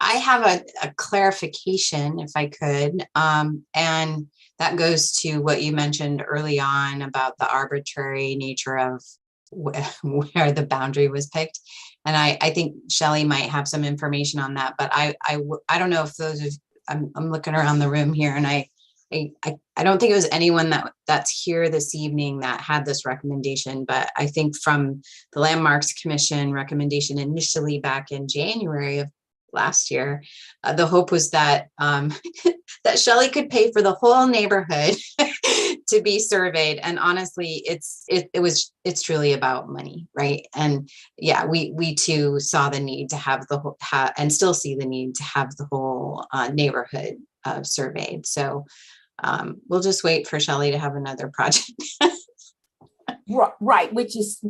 I have a clarification if I could, and that goes to what you mentioned early on about the arbitrary nature of where the boundary was picked. And I think Shelley might have some information on that, but I don't know if those of, I'm looking around the room here, and I don't think it was anyone that's here this evening that had this recommendation, but I think from the Landmarks Commission recommendation initially back in January of last year, the hope was that that Shelley could pay for the whole neighborhood to be surveyed. And honestly, it's truly about money, right? And yeah, we too saw the need to have the whole and still see the need to have the whole neighborhood surveyed. So we'll just wait for Shelley to have another project. Right, which is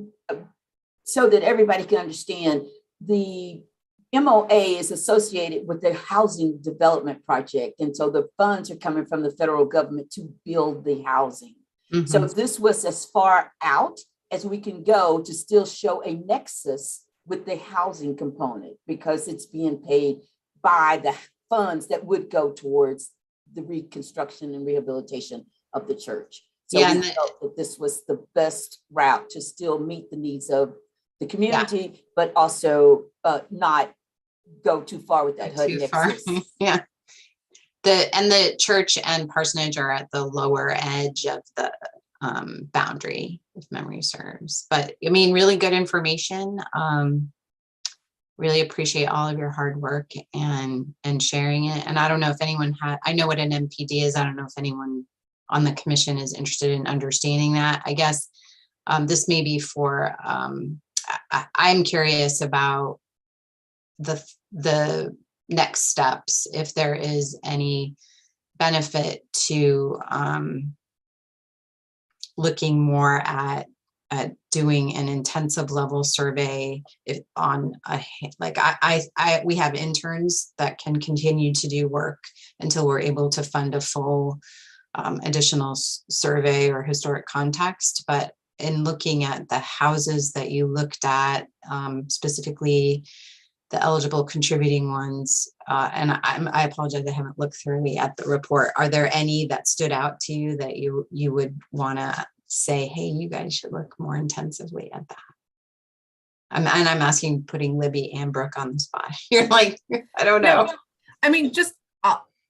so that everybody can understand, the MOA is associated with the housing development project. And so the funds are coming from the federal government to build the housing. Mm-hmm. So this was as far out as we can go to still show a nexus with the housing component, because it's being paid by the funds that would go towards the reconstruction and rehabilitation of the church. So Yeah, we felt that this was the best route to still meet the needs of the community, but also not go too far with that HUD too far. nexus. Yeah. The church and parsonage are at the lower edge of the boundary, if memory serves. But I mean, really good information. Really appreciate all of your hard work and sharing it. And I don't know if anyone I know what an MPD is. I don't know if anyone on the commission is interested in understanding that. I guess this may be for, I'm curious about the next steps, if there is any benefit to looking more at doing an intensive level survey on we have interns that can continue to do work until we're able to fund a full additional survey or historic context. But in looking at the houses that you looked at, specifically the eligible contributing ones, and I apologize, I haven't looked thoroughly at the report. Are there any that stood out to you that you would want to say, hey, you guys should look more intensively at that? And I'm asking, putting Libby and Brooke on the spot. You're like, I don't know. No, I mean, just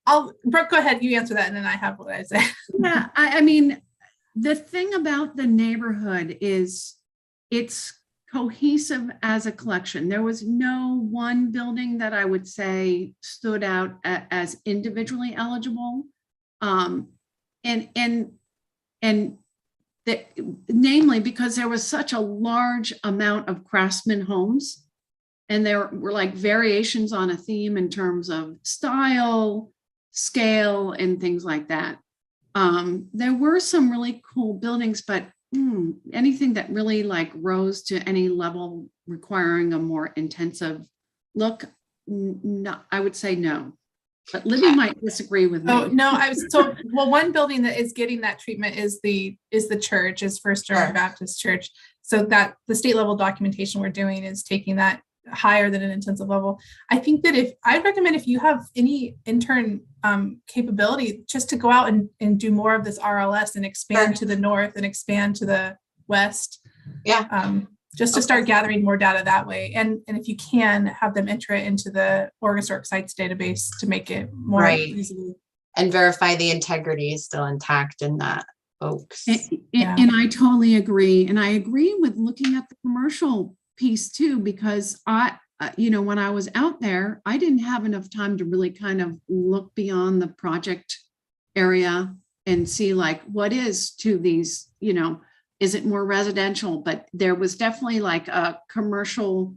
I'll Brooke, go ahead, you answer that, and then I have what I say. Yeah, I mean, the thing about the neighborhood is it's cohesive as a collection. There was no one building that I would say stood out as individually eligible. Namely because there was such a large amount of craftsman homes, and there were like variations on a theme in terms of style, scale, and things like that. There were some really cool buildings, but anything that really like rose to any level requiring a more intensive look, no, I would say no. But Libby might disagree with me. Oh no, I was told. Well, one building that is getting that treatment is the church, is First German Baptist Church. So that the state level documentation we're doing is taking that higher than an intensive level. I think that I'd recommend, if you have any intern capability, just to go out and do more of this RLS and expand to the north and expand to the west. Yeah. Just to start gathering more data that way. And if you can, have them enter it into the Oregon Historic Sites database to make it more easily. And verify the integrity is still intact in that Oaks. And I totally agree. And I agree with looking at the commercial piece too, because when I was out there, I didn't have enough time to really kind of look beyond the project area and see like what is to these, is it more residential? But there was definitely like a commercial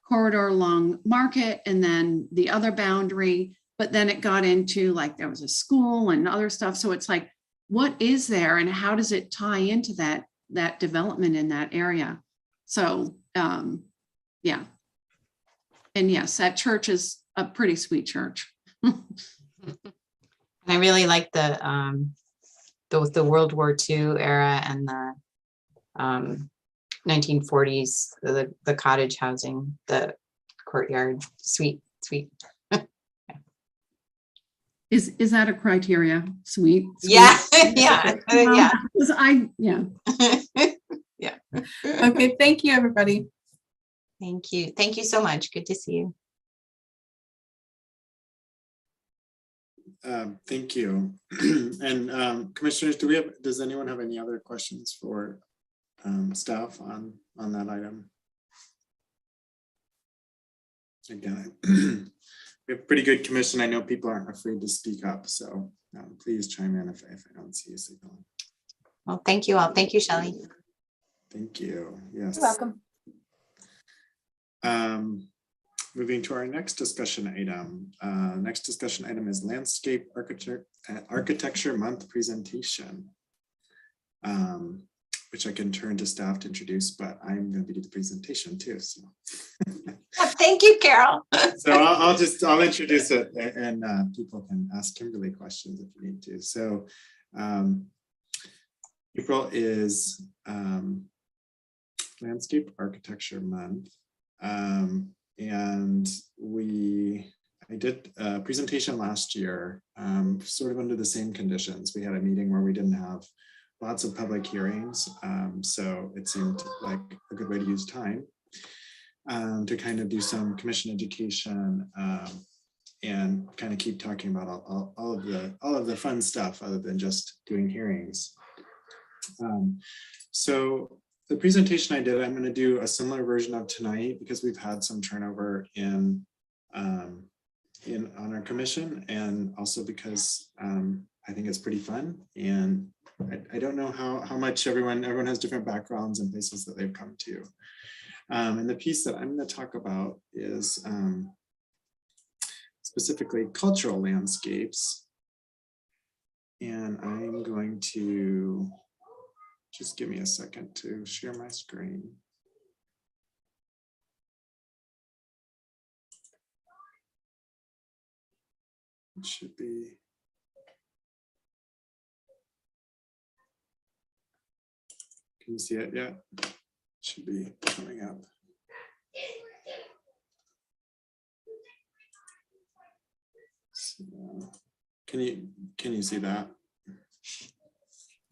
corridor along Market and then the other boundary, but then it got into like there was a school and other stuff. So it's like, what is there and how does it tie into that development in that area? So yeah. And yes, that church is a pretty sweet church. And I really like the World War II era and the 1940s, the cottage housing, the courtyard, sweet. Is that a criteria? Sweet? Yeah, Sweet? yeah, Well, yeah. 'cause Yeah. Okay, thank you, everybody. Thank you. Thank you so much. Good to see you. Thank you. And commissioners, does anyone have any other questions for staff on that item? Again, we have a pretty good commission. I know people aren't afraid to speak up, so please chime in if I don't see a signal. Well, thank you all. Thank you, Shelley. Thank you. Yes. You're welcome. Moving to our next discussion item. Next discussion item is Landscape Architecture Month presentation, which I can turn to staff to introduce, but I'm going to do the presentation too. So, Thank you, Carol. so I'll introduce it, and people can ask Kimberly questions if you need to. So, April is Landscape Architecture Month. And I did a presentation last year, sort of under the same conditions. We had a meeting where we didn't have lots of public hearings. So it seemed like a good way to use time to kind of do some commission education and kind of keep talking about all of the fun stuff other than just doing hearings. So the presentation I did, I'm going to do a similar version of tonight because we've had some turnover on our commission, and also because I think it's pretty fun, and I don't know how much everyone has different backgrounds and places that they've come to. And the piece that I'm going to talk about is specifically cultural landscapes, and I'm going to just give me a second to share my screen. It should be. Can you see it yet? It should be coming up. So, can you see that?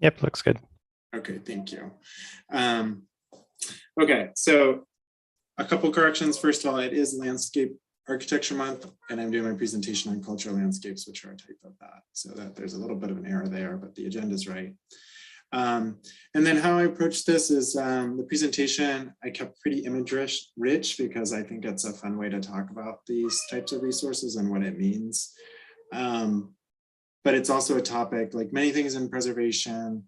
Yep, looks good. Okay, thank you. Okay, so a couple corrections. First of all, it is Landscape Architecture Month, and I'm doing my presentation on cultural landscapes, which are a type of that. So that there's a little bit of an error there, but the agenda is right. And then how I approach this is the presentation, I kept pretty image rich because I think it's a fun way to talk about these types of resources and what it means. But it's also a topic, like many things in preservation,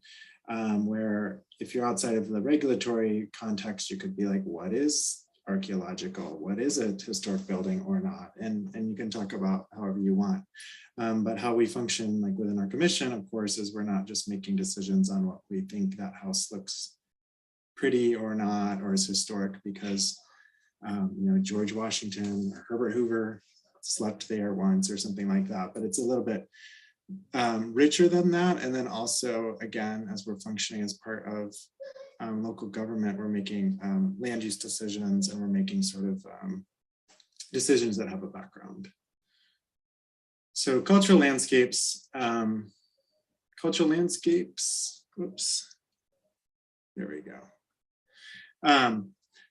where if you're outside of the regulatory context, you could be like, what is archaeological? What is a historic building or not? And you can talk about however you want. But how we function like within our commission, of course, is we're not just making decisions on what we think that house looks pretty or not, or is historic because, George Washington or Herbert Hoover slept there once or something like that. But it's a little bit richer than that. And then also, again, as we're functioning as part of local government, we're making land use decisions, and we're making sort of decisions that have a background. So cultural landscapes, whoops, there we go.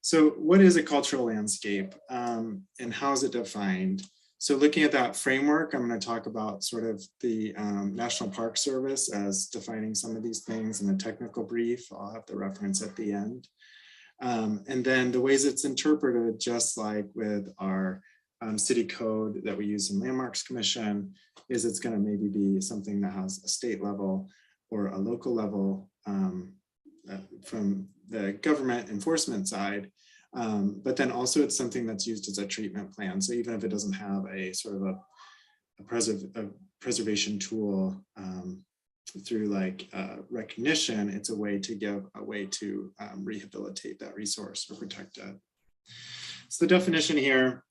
So what is a cultural landscape and how is it defined? So looking at that framework, I'm going to talk about sort of the National Park Service as defining some of these things in a technical brief. I'll have the reference at the end. And then the ways it's interpreted, just like with our city code that we use in Landmarks Commission, is it's going to maybe be something that has a state level or a local level from the government enforcement side. But then also it's something that's used as a treatment plan. So even if it doesn't have a sort of a preservation tool through like recognition, it's a way to give a way to rehabilitate that resource or protect it. So the definition here,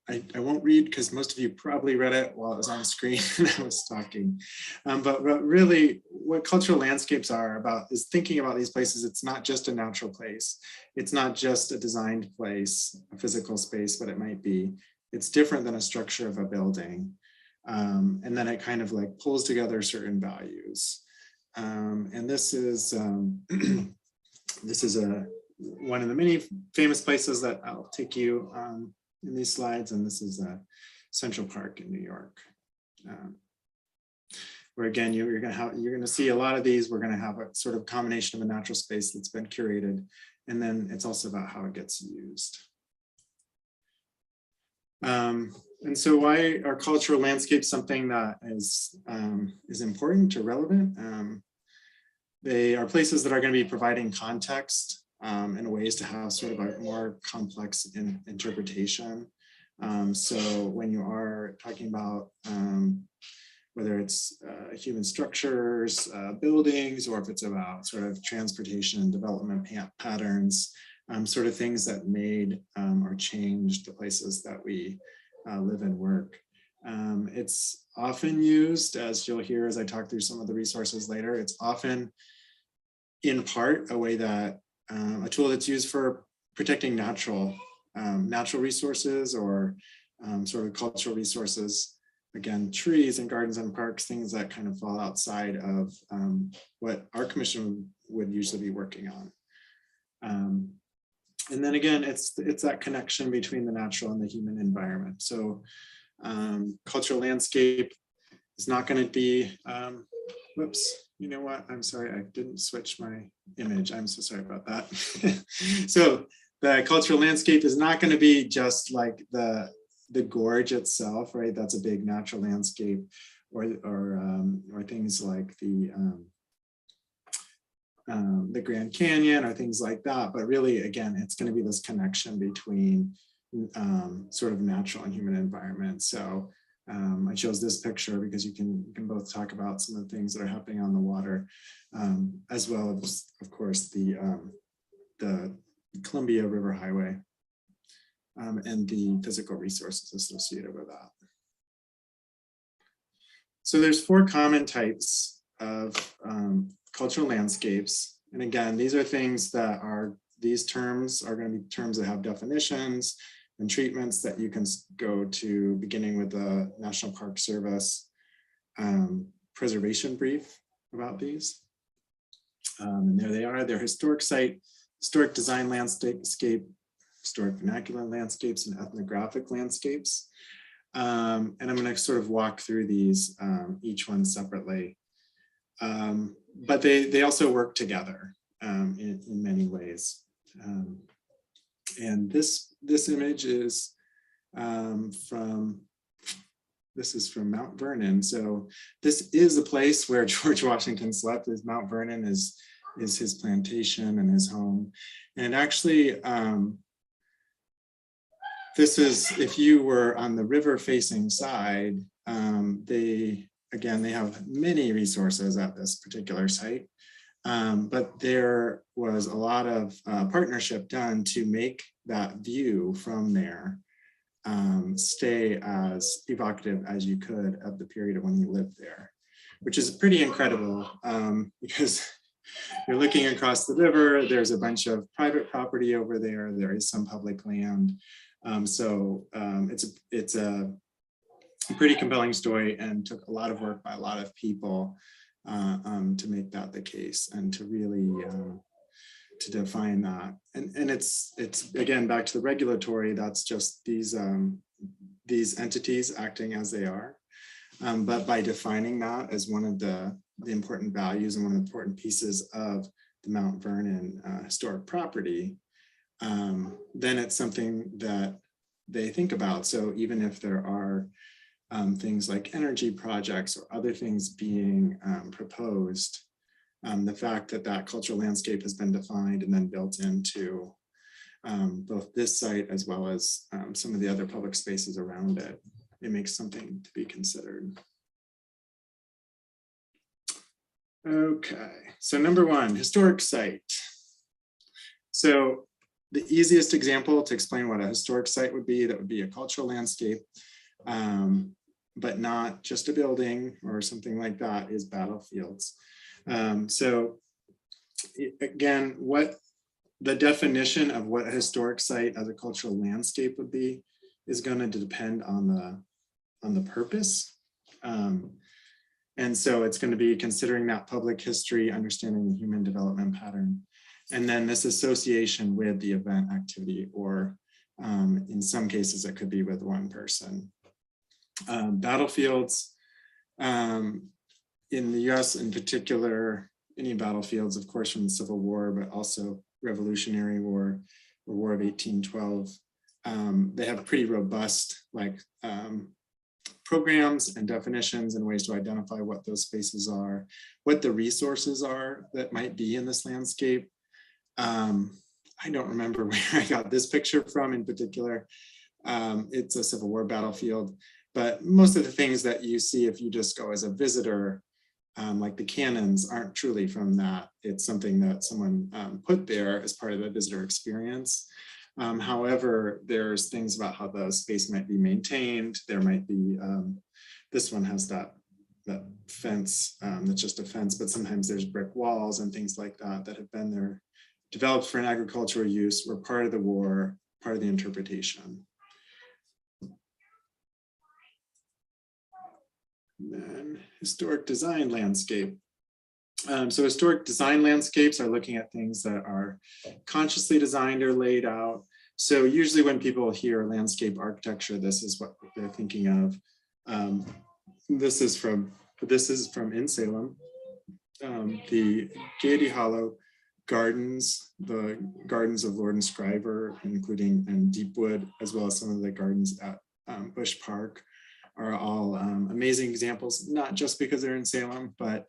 I won't read because most of you probably read it while it was on the screen and I was talking. But really what cultural landscapes are about is thinking about these places. It's not just a natural place. It's not just a designed place, a physical space, but it might be. It's different than a structure of a building. And then it kind of like pulls together certain values. And this is one of the many famous places that I'll take you in these slides, and this is Central Park in New York, where again you're going to see a lot of these. We're going to have a sort of combination of a natural space that's been curated, and then it's also about how it gets used. And so, why are cultural landscapes something that is important or relevant? They are places that are going to be providing context and ways to have sort of a more complex interpretation. So when you are talking about whether it's human structures, buildings, or if it's about sort of transportation and development patterns, sort of things that made or changed the places that we live and work. It's often used, as you'll hear as I talk through some of the resources later, it's often in part a way that a tool that's used for protecting natural resources or sort of cultural resources. Again, trees and gardens and parks, things that kind of fall outside of what our commission would usually be working on. And then again, it's that connection between the natural and the human environment. So cultural landscape is not going to be, whoops. You know what? I'm sorry, I didn't switch my image. I'm so sorry about that. So the cultural landscape is not going to be just like the gorge itself, right? That's a big natural landscape, or things like the Grand Canyon or things like that. But really, again, it's going to be this connection between sort of natural and human environment. So I chose this picture because you can both talk about some of the things that are happening on the water, as well as, of course, the Columbia River Highway and the physical resources associated with that. So there's 4 common types of cultural landscapes. And again, these are things that these terms are going to be terms that have definitions and treatments that you can go to, beginning with the National Park Service preservation brief about these. And there they are. They're historic site, historic design landscape, historic vernacular landscapes, and ethnographic landscapes. And I'm going to sort of walk through these, each one separately. But they also work together in many ways. And this image is from Mount Vernon. So this is a place where George Washington slept. Mount Vernon is his plantation and his home. And actually, this is, if you were on the river facing side, they have many resources at this particular site. But there was a lot of partnership done to make that view from there stay as evocative as you could of the period of when you lived there, which is pretty incredible because you're looking across the river. There's a bunch of private property over there. There is some public land. So it's a pretty compelling story and took a lot of work by a lot of people to make that the case and to really to define that. And it's again back to the regulatory. That's just these entities acting as they are. But by defining that as one of the important values and one of the important pieces of the Mount Vernon historic property, then it's something that they think about. So even if there are things like energy projects or other things being proposed, the fact that that cultural landscape has been defined and then built into both this site as well as some of the other public spaces around it, it makes something to be considered. Okay, so number 1, historic site. So the easiest example to explain what a historic site would be, that would be a cultural landscape, but not just a building or something like that, is battlefields. So again, what the definition of what a historic site as a cultural landscape would be is going to depend on the purpose. And so it's going to be considering that public history, understanding the human development pattern, and then this association with the event activity, or in some cases it could be with one person. Battlefields in the US in particular, any battlefields, of course, from the Civil War, but also Revolutionary War, or War of 1812, they have pretty robust programs and definitions and ways to identify what those spaces are, what the resources are that might be in this landscape. I don't remember where I got this picture from in particular. It's a Civil War battlefield, but most of the things that you see if you just go as a visitor, like the cannons, aren't truly from that. It's something that someone put there as part of the visitor experience. However, there's things about how the space might be maintained. There might be, this one has that fence that's just a fence, but sometimes there's brick walls and things like that that have been there, developed for an agricultural use, were part of the war, part of the interpretation. And then historic design landscape. So historic design landscapes are looking at things that are consciously designed or laid out. So usually when people hear landscape architecture, this is what they're thinking of. This is from in Salem, the Gaiety Hollow Gardens, the gardens of Lord and Scriver, including Deepwood, as well as some of the gardens at Bush Park, are all amazing examples, not just because they're in Salem, but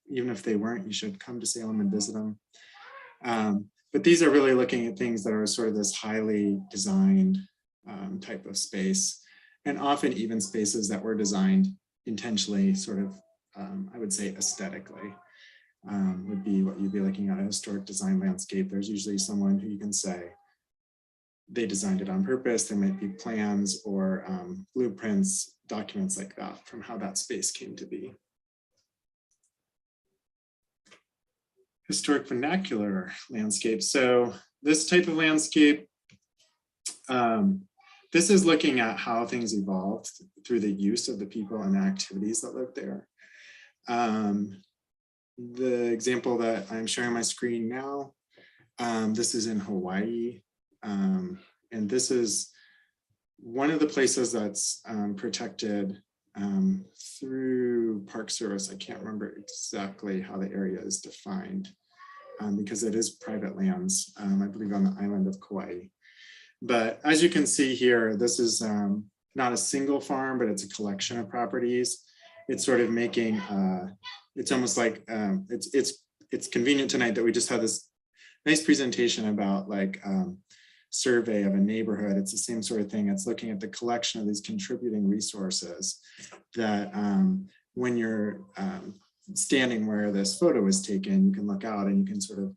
even if they weren't, you should come to Salem and visit them. But these are really looking at things that are sort of this highly designed type of space, and often even spaces that were designed intentionally, sort of, I would say aesthetically, would be what you'd be looking at a historic design landscape. There's usually someone who you can say they designed it on purpose. There might be plans or blueprints, documents like that from how that space came to be. Historic vernacular landscape. So this type of landscape, this is looking at how things evolved through the use of the people and activities that lived there. The example that I'm showing on my screen now, this is in Hawaii. And this is one of the places that's protected through Park Service. I can't remember exactly how the area is defined because it is private lands, I believe on the island of Kauai. But as you can see here, this is not a single farm, but it's a collection of properties. It's sort of making, it's almost like, it's convenient tonight that we just had this nice presentation about like survey of a neighborhood. It's the same sort of thing. It's looking at the collection of these contributing resources that when you're standing where this photo was taken, you can look out and you can sort of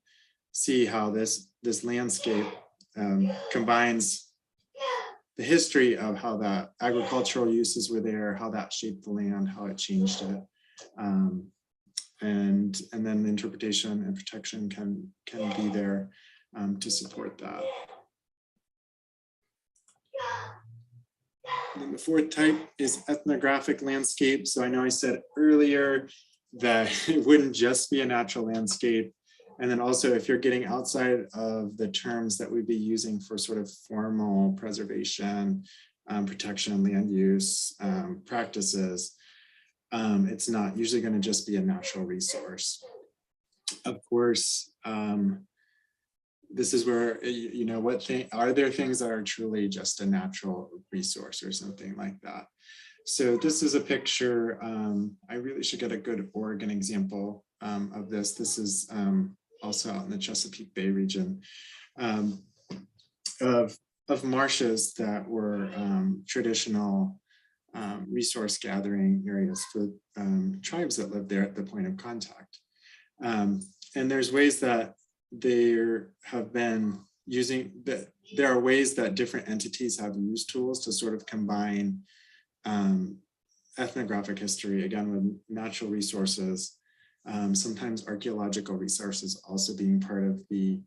see how this landscape combines the history of how that agricultural uses were there, how that shaped the land, how it changed it. And then the interpretation and protection can be there to support that. And then the fourth type is ethnographic landscape. So I know I said earlier that it wouldn't just be a natural landscape. And then also if you're getting outside of the terms that we'd be using for sort of formal preservation, protection, land use practices, it's not usually going to just be a natural resource. Of course, this is where, you know, are there things that are truly just a natural resource or something like that? So this is a picture. I really should get a good Oregon example of this. This is also out in the Chesapeake Bay region of marshes that were traditional resource gathering areas for tribes that lived there at the point of contact. And there's ways that there have been there are ways that different entities have used tools to sort of combine ethnographic history, again, with natural resources, sometimes archaeological resources also being part of the,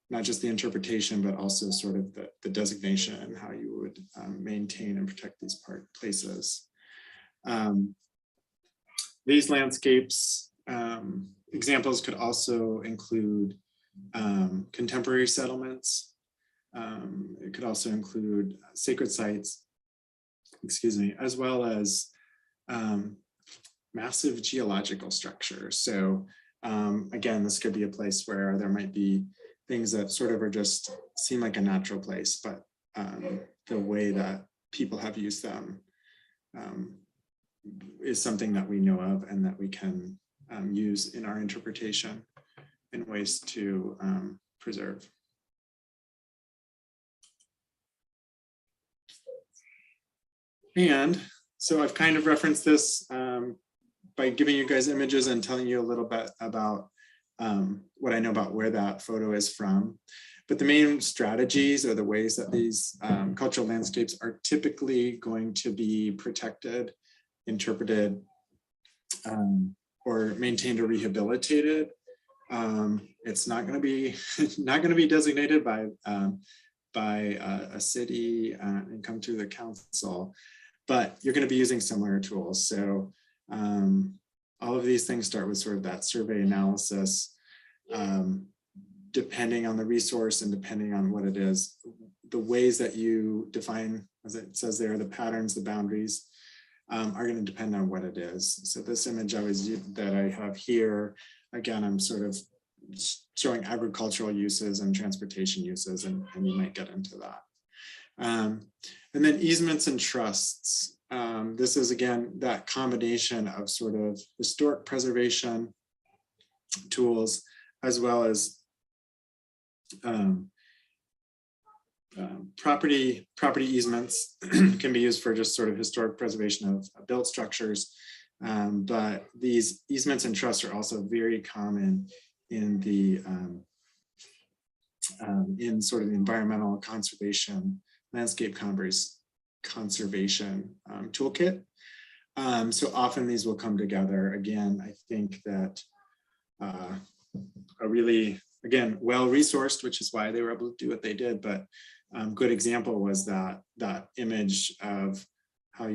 not just the interpretation, but also sort of the designation and how you would maintain and protect these places. These landscapes, examples could also include contemporary settlements. It could also include sacred sites, excuse me, as well as massive geological structures. So again, this could be a place where there might be things that sort of are just seem like a natural place, but the way that people have used them is something that we know of and that we can use in our interpretation in ways to preserve. And so I've kind of referenced this by giving you guys images and telling you a little bit about what I know about where that photo is from. But the main strategies or the ways that these cultural landscapes are typically going to be protected, interpreted, or maintained or rehabilitated. It's not going to be designated by a city and come through the council, but you're going to be using similar tools. So all of these things start with sort of that survey analysis, depending on the resource and depending on what it is, the ways that you define, as it says there, the patterns, the boundaries are going to depend on what it is. So this image that I have here, again, I'm sort of showing agricultural uses and transportation uses, and you might get into that. And then easements and trusts. This is, again, that combination of sort of historic preservation tools, as well as property easements can be used for just sort of historic preservation of built structures. But these easements and trusts are also very common in the in sort of the environmental conservation, landscape conservation toolkit. So often these will come together. Again, I think that a really, again, well-resourced, which is why they were able to do what they did, but good example was that image of how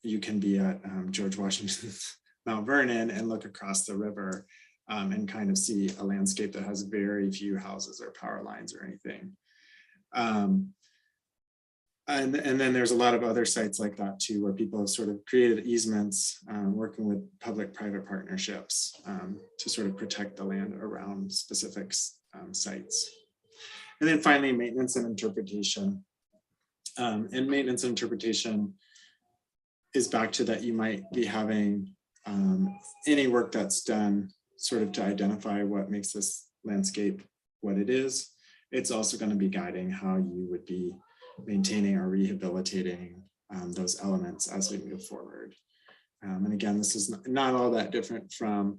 you can be at George Washington's Mount Vernon and look across the river and kind of see a landscape that has very few houses or power lines or anything. And then there's a lot of other sites like that too, where people have sort of created easements, working with public-private partnerships to sort of protect the land around specific sites. And then finally, maintenance and interpretation. And maintenance and interpretation is back to that you might be having any work that's done sort of to identify what makes this landscape what it is. It's also going to be guiding how you would be maintaining or rehabilitating those elements as we move forward. And again, this is not all that different from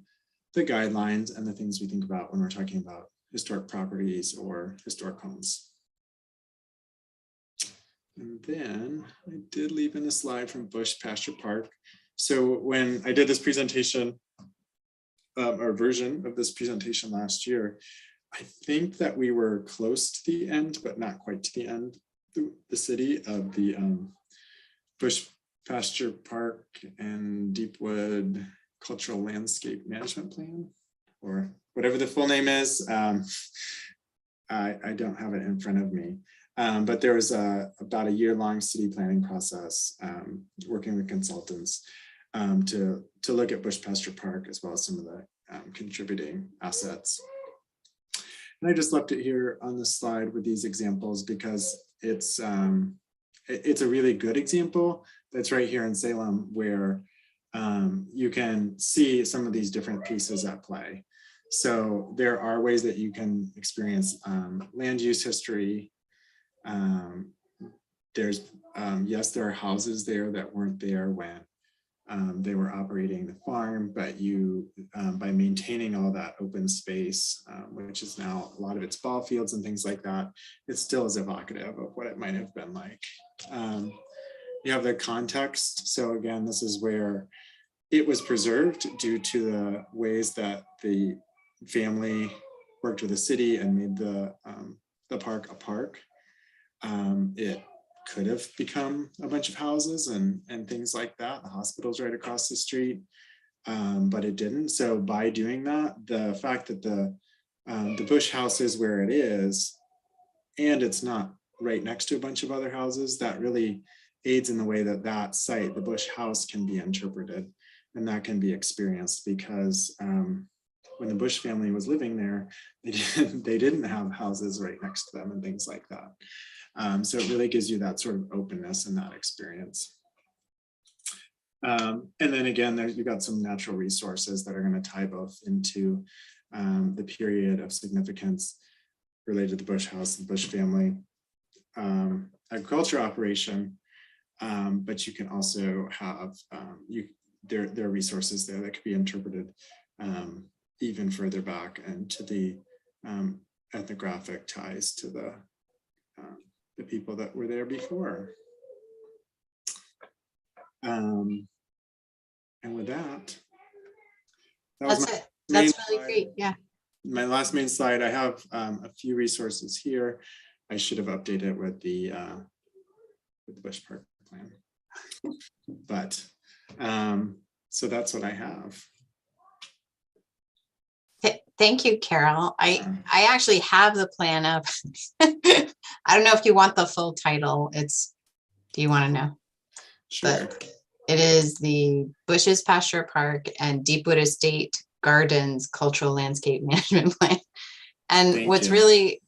the guidelines and the things we think about when we're talking about historic properties or historic homes. And then I did leave in a slide from Bush Pasture Park. So when I did this presentation, or version of this presentation last year, I think that we were close to the end, but not quite to the end. The city of the Bush Pasture Park and Deepwood Cultural Landscape Management Plan, or whatever the full name is. I don't have it in front of me, but there was about a year-long city planning process, working with consultants to look at Bush Pasture Park as well as some of the contributing assets. And I just left it here on the slide with these examples because it's a really good example that's right here in Salem, where you can see some of these different pieces at play. So there are ways that you can experience land use history. There's, yes, there are houses there that weren't there when they were operating the farm, but you, by maintaining all that open space, which is now a lot of its ball fields and things like that, it still is evocative of what it might have been like. You have the context. So again, this is where it was preserved due to the ways that the family worked with the city and made the park a park. It could have become a bunch of houses and things like that. The hospital's right across the street, but it didn't. So by doing that, the fact that the Bush House is where it is, and it's not right next to a bunch of other houses, that really aids in the way that that site, the Bush House, can be interpreted, and that can be experienced, because when the Bush family was living there, they didn't have houses right next to them and things like that. So it really gives you that sort of openness and that experience. And then again, you've got some natural resources that are going to tie both into the period of significance related to the Bush House, the Bush family, agriculture operation, but you can also have, there are resources there that could be interpreted even further back and to the ethnographic ties to the people that were there before. And with that, That's it. That's really great. Yeah. My last main slide, I have a few resources here. I should have updated with the Bush Park plan, but so that's what I have. Thank you, Carol. I actually have the plan up. I don't know if you want the full title. Do you want to know? Sure. But it is the Bushes Pasture Park and Deepwood Estate Gardens Cultural Landscape Management Plan. And what's really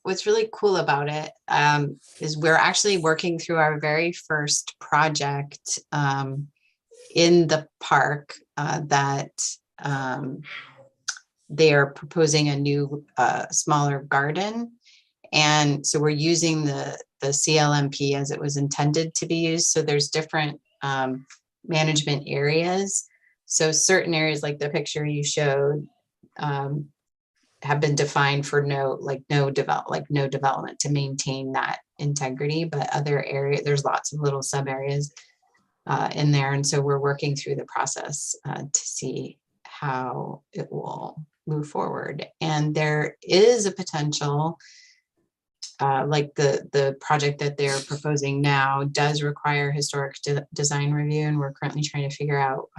cool about it is we're actually working through our very first project in the park that they are proposing a new smaller garden. And so we're using the CLMP as it was intended to be used. So there's different management areas. So certain areas like the picture you showed have been defined for no development to maintain that integrity, but other areas, there's lots of little sub areas in there. And so we're working through the process to see how it will move forward. And there is a potential, like the project that they're proposing now does require historic design review, and we're currently trying to figure out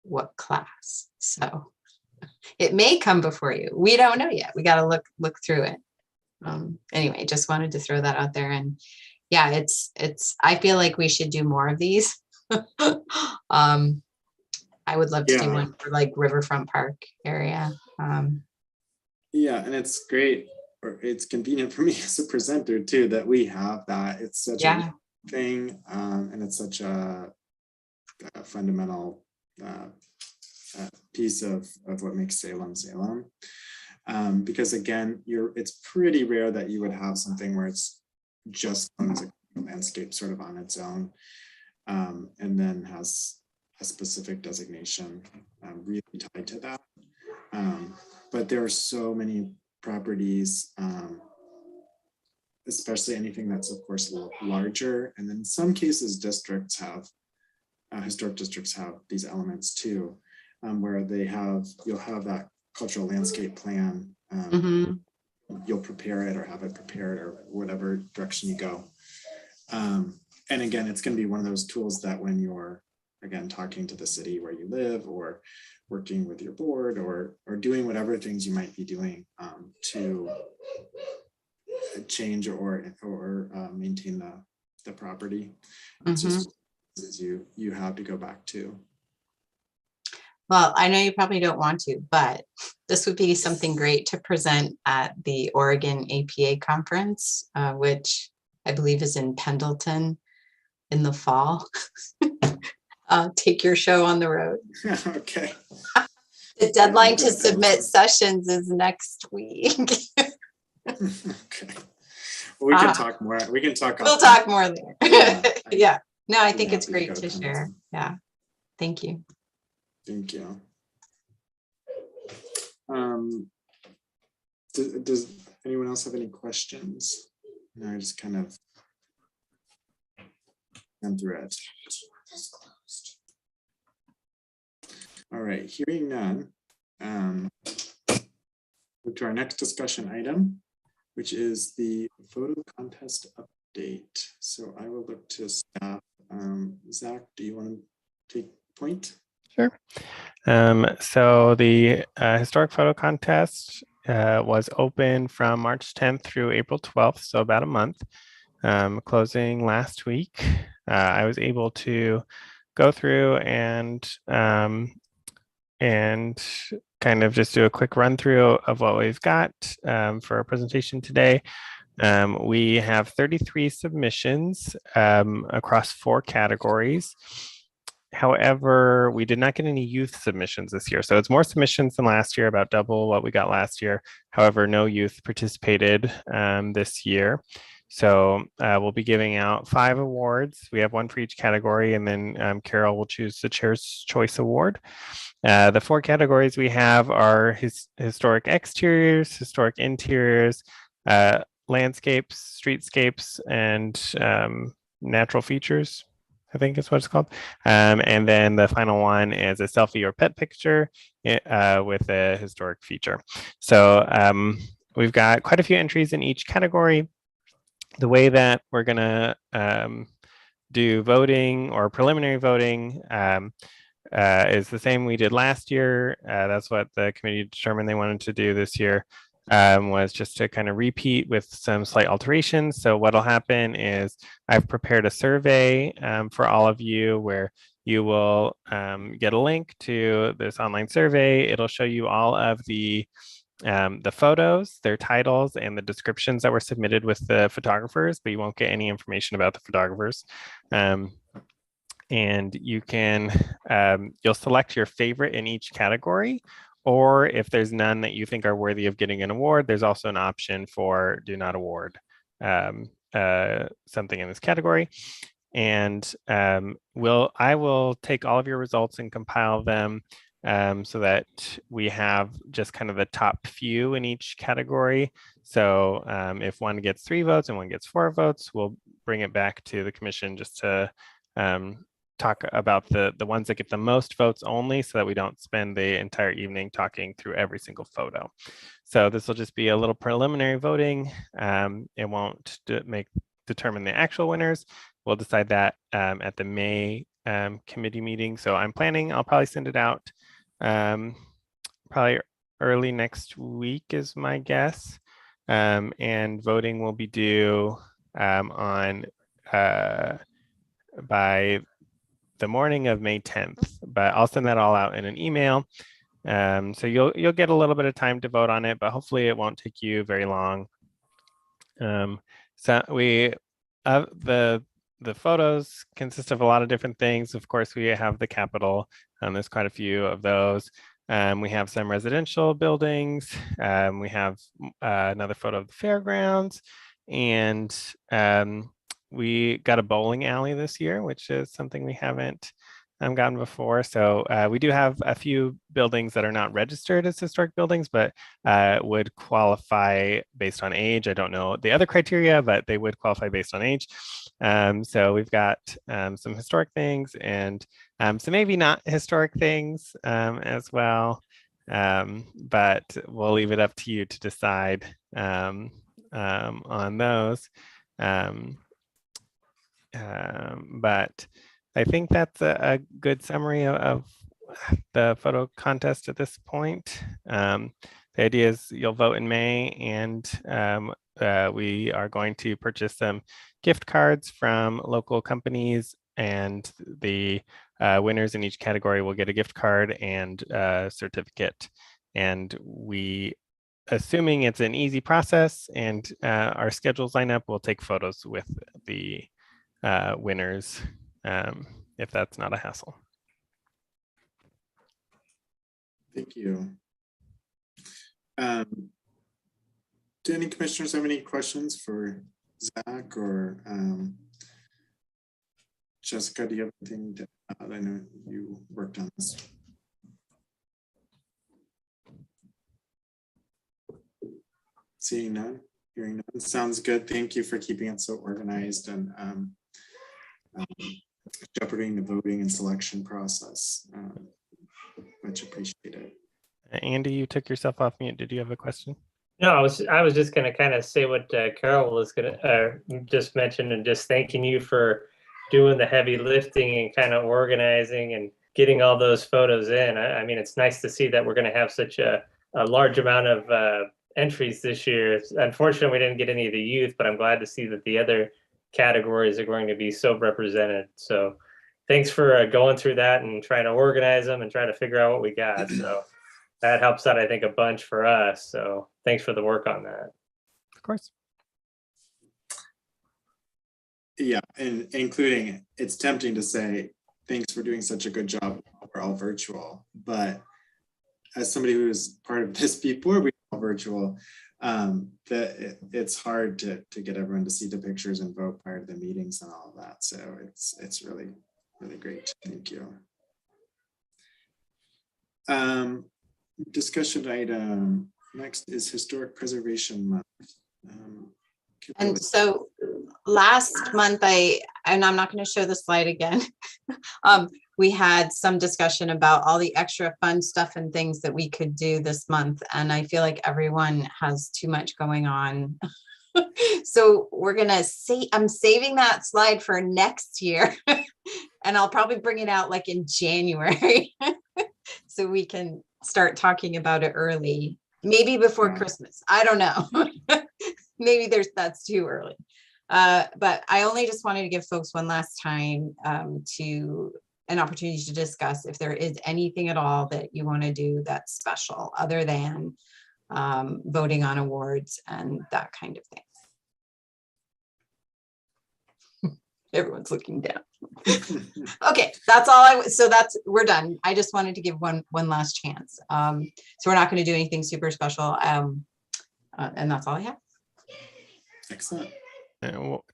what class. So it may come before you. We don't know yet. We got to look through it. Anyway, just wanted to throw that out there. And yeah, it's I feel like we should do more of these. I would love to do one for like Riverfront Park area. Yeah, and it's great, or it's convenient for me as a presenter too, that we have that. It's such a thing, and it's such a fundamental piece of what makes Salem Salem. Because again, it's pretty rare that you would have something where it's just a landscape sort of on its own, and then has a specific designation really tied to that. But there are so many properties, especially anything that's of course larger. And in some cases, districts have, historic districts have these elements too, where you'll have that cultural landscape plan. You'll prepare it or have it prepared or whatever direction you go. And again, it's going to be one of those tools that when you're, again, talking to the city where you live or working with your board or doing whatever things you might be doing to change or maintain the property. It's just you have to go back to. Well, I know you probably don't want to, but this would be something great to present at the Oregon APA conference, which I believe is in Pendleton in the fall. Take your show on the road. Okay. The deadline to submit sessions is next week. Okay. Well, we can talk more. We'll talk more there. Yeah. No, I think it's great to share. Yeah. Thank you. Thank you. Does anyone else have any questions? No, I just kind of went through it. All right, hearing none. Move to our next discussion item, which is the photo contest update. So I will look to staff. Zach, do you want to take point? Sure. So the historic photo contest was open from March 10th through April 12th, so about a month, closing last week. I was able to go through and kind of just do a quick run through of what we've got for our presentation today. We have 33 submissions across 4 categories. However, we did not get any youth submissions this year. So it's more submissions than last year, about double what we got last year. However, no youth participated this year. So we'll be giving out 5 awards. We have 1 for each category, and then Carol will choose the Chair's Choice Award. The 4 categories we have are historic exteriors, historic interiors, landscapes, streetscapes, and natural features, I think is what it's called. And then the final one is a selfie or pet picture with a historic feature. So we've got quite a few entries in each category. The way that we're gonna do voting or preliminary voting is the same we did last year. That's what the committee determined they wanted to do this year, was just to kind of repeat with some slight alterations. So what'll happen is I've prepared a survey for all of you where you will get a link to this online survey. It'll show you all of the photos, their titles, and the descriptions that were submitted with the photographers, but you won't get any information about the photographers. And you can, you'll select your favorite in each category, or if there's none that you think are worthy of getting an award, there's also an option for do not award something in this category. And I will take all of your results and compile them so that we have just kind of the top few in each category. So if one gets 3 votes and one gets 4 votes, we'll bring it back to the commission just to talk about the ones that get the most votes only, so that we don't spend the entire evening talking through every single photo. So this will just be a little preliminary voting. It won't determine the actual winners. We'll decide that at the May committee meeting. So I'll probably send it out probably early next week is my guess. And voting will be due on by the morning of May 10th, but I'll send that all out in an email. So you'll get a little bit of time to vote on it, but hopefully it won't take you very long. So the photos consist of a lot of different things. Of course, we have the Capitol. There's quite a few of those. We have some residential buildings. We have another photo of the fairgrounds, and we got a bowling alley this year, which is something we haven't gotten before. So we do have a few buildings that are not registered as historic buildings, but would qualify based on age. I don't know the other criteria, but they would qualify based on age. So we've got some historic things and some maybe not historic things as well. But we'll leave it up to you to decide on those. But I think that's a good summary of the photo contest at this point. The idea is you'll vote in May, and we are going to purchase some gift cards from local companies, and the winners in each category will get a gift card and a certificate. And assuming it's an easy process and our schedules line up, we'll take photos with the winners if that's not a hassle. Thank you. Do any commissioners have any questions for Zach or Jessica, do you have anything to add? I know you worked on this. Seeing none, hearing none. Sounds good. Thank you for keeping it so organized and shepherding the voting and selection process. Much appreciated. Andy, you took yourself off mute. Did you have a question? No, I was just going to kind of say what Carol was going to just mention, and just thanking you for doing the heavy lifting and kind of organizing and getting all those photos in. I mean, it's nice to see that we're going to have such a large amount of entries this year. Unfortunately, we didn't get any of the youth, but I'm glad to see that the other categories are going to be so represented. So thanks for going through that and trying to organize them and trying to figure out what we got. So that helps out, I think, a bunch for us. So thanks for the work on that. Of course. Yeah, and including, it's tempting to say, thanks for doing such a good job. We're all virtual. But as somebody who was part of this before we were all virtual, it's hard to get everyone to see the pictures and vote prior to the meetings and all of that. So it's really, really great. Thank you. Discussion item next is Historic Preservation Month. And so last month, and I'm not going to show the slide again. We had some discussion about all the extra fun stuff and things that we could do this month. And I feel like everyone has too much going on. So we're going to see, I'm saving that slide for next year. And I'll probably bring it out like in January. So we can start talking about it early, maybe before Christmas. I don't know. Maybe that's too early. But I only just wanted to give folks one last time to an opportunity to discuss if there is anything at all that you want to do that's special other than voting on awards and that kind of thing. Everyone's looking down. Okay, that's all so we're done. I just wanted to give one last chance. So we're not going to do anything super special. And that's all I have. Excellent.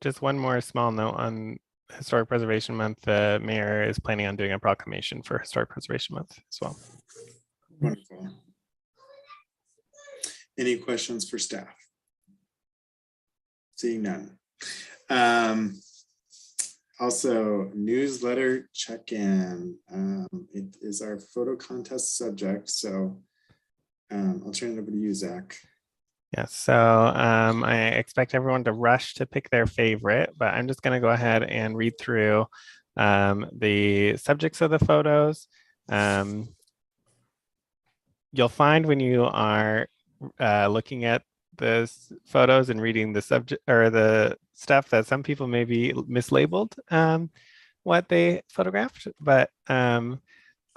Just one more small note on Historic Preservation Month. The mayor is planning on doing a proclamation for Historic Preservation Month as well. Wonderful. Any questions for staff? Seeing none. Also, newsletter check-in. It is our photo contest subject, so I'll turn it over to you, Zach. Yeah, so I expect everyone to rush to pick their favorite, but I'm just going to go ahead and read through the subjects of the photos. You'll find when you are looking at the photos and reading the subject or the stuff that some people may be mislabeled what they photographed, but I'll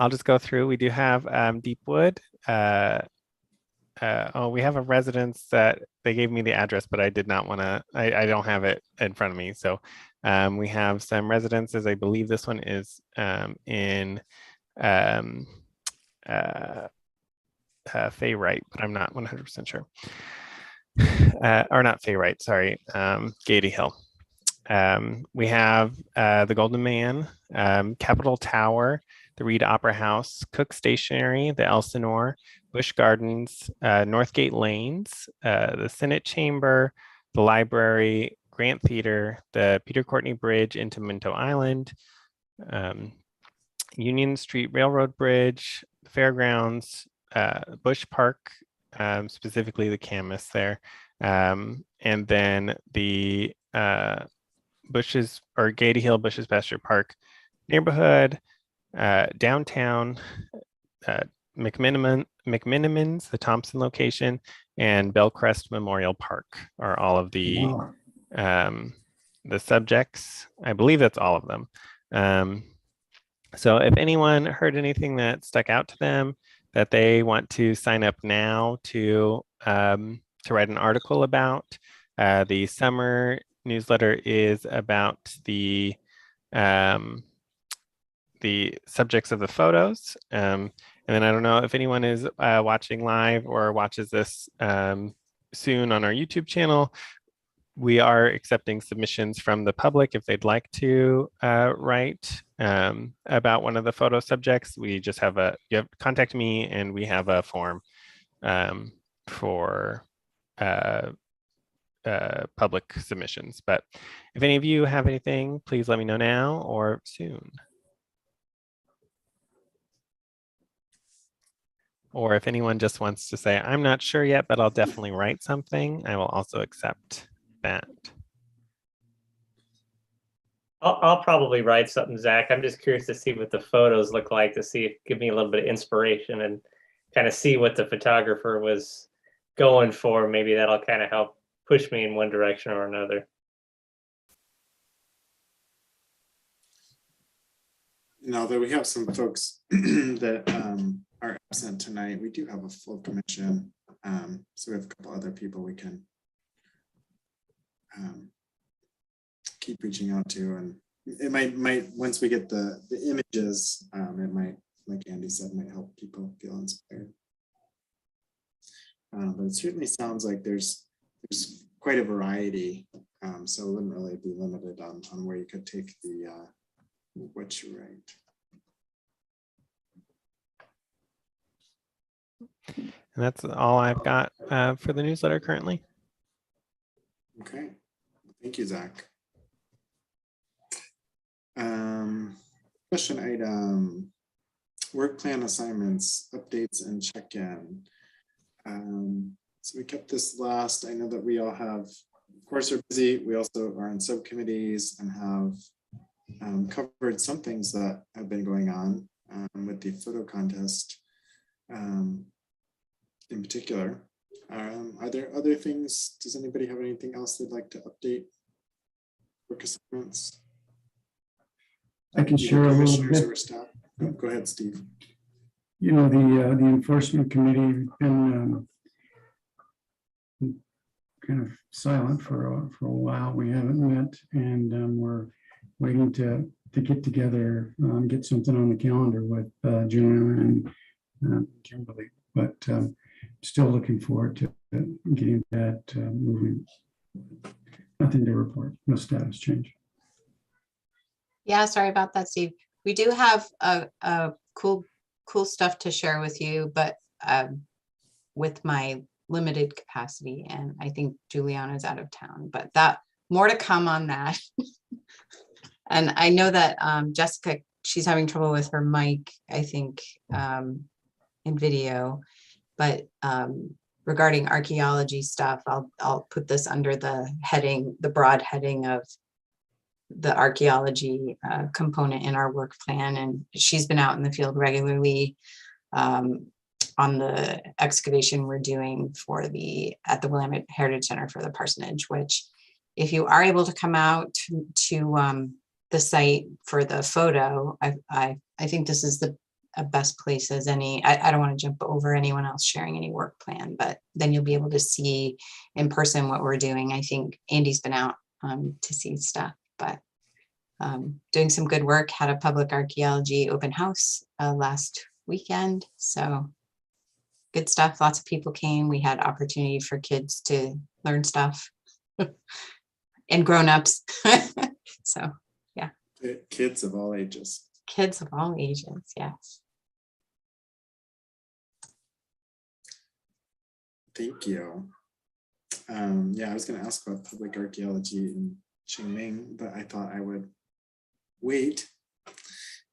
just go through. We do have Deepwood. We have a residence that they gave me the address, but I did not want to, I don't have it in front of me. So we have some residences. I believe this one is in Fay Wright, but I'm not 100% sure. Or not Fay Wright, sorry, Gady Hill. We have the Golden Man, Capitol Tower, the Reed Opera House, Cook Stationery, the Elsinore, Busch Gardens, Northgate Lanes, the Senate Chamber, the Library, Grant Theater, the Peter Courtney Bridge into Minto Island, Union Street Railroad Bridge, the Fairgrounds, Busch Park, specifically the Camas there, and then the Bushes or Gady Hill Bushes Pasture Park neighborhood, downtown, McMinimans, the Thompson location, and Bellcrest Memorial Park are all of the subjects. I believe that's all of them. So if anyone heard anything that stuck out to them that they want to sign up now to write an article about, the summer newsletter is about the subjects of the photos. And then I don't know if anyone is watching live or watches this soon on our YouTube channel. we are accepting submissions from the public if they'd like to write about one of the photo subjects. We just have you have contact me, and we have a form for public submissions. But if any of you have anything, please let me know now or soon. Or if anyone just wants to say, I'm not sure yet, but I'll definitely write something, I will also accept that. I'll probably write something, Zach. I'm just curious to see what the photos look like, to see if give me a little bit of inspiration and kind of see what the photographer was going for. Maybe that'll kind of help push me in one direction or another. And although we have some folks that are absent tonight, we do have a full commission. So we have a couple other people we can keep reaching out to, and it might once we get the images, it might, like Andy said, might help people feel inspired. But it certainly sounds like there's quite a variety, so it wouldn't really be limited on where you could take the what you write. And that's all I've got for the newsletter currently. Okay, thank you, Zach. Question item, work plan assignments, updates and check-in. So we kept this last. I know that we all have, of course, are busy. We also are in subcommittees and have covered some things that have been going on with the photo contest in particular. Are there other things? Does anybody have anything else they'd like to update? Work assignments? I can share a little bit. Oh, go ahead, Steve. You know, the enforcement committee been kind of silent for a while. We haven't met, and we're waiting to get together, get something on the calendar with Joanna and Kimberly. But still looking forward to getting that moving. Nothing to report. No status change. Yeah, sorry about that, Steve. We do have a cool stuff to share with you, but with my limited capacity, and I think Juliana's out of town, but that more to come on that. And I know that Jessica, she's having trouble with her mic, I think, in video, but regarding archaeology stuff, I'll put this under the heading, the broad heading of the archaeology component in our work plan. And she's been out in the field regularly on the excavation we're doing for at the Willamette Heritage Center for the parsonage, which if you are able to come out to the site for the photo, I think this is the best place as any. I don't want to jump over anyone else sharing any work plan, but then you'll be able to see in person what we're doing. I think Andy's been out to see stuff, but doing some good work. Had a public archaeology open house last weekend, so good stuff. Lots of people came. We had opportunity for kids to learn stuff and grown-ups. So yeah, kids of all ages. Kids of all ages, yes. Thank you. Yeah, I was going to ask about public archaeology in Qingming, but I thought I would wait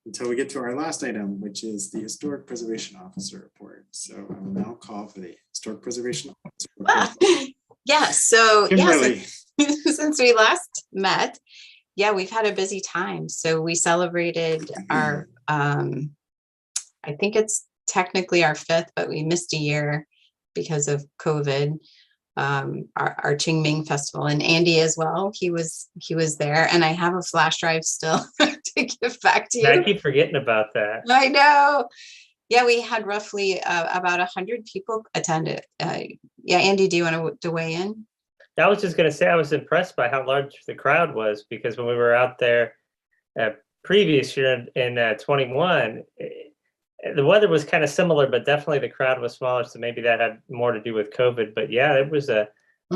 until we get to our last item, which is the Historic Preservation Officer report. So I will now call for the Historic Preservation Officer report. Yeah, so Kimberly. Since we last met, yeah, we've had a busy time. So we celebrated our, I think it's technically our 5th, but we missed a year because of COVID. Our Qingming festival, and Andy as well. He was there, and I have a flash drive still to give back to you. I keep forgetting about that. I know. Yeah, we had roughly about 100 people attend it. Yeah, Andy, do you want to weigh in? I was just going to say I was impressed by how large the crowd was, because when we were out there previous year in 21, the weather was kind of similar, but definitely the crowd was smaller. So maybe that had more to do with COVID. But yeah, it was a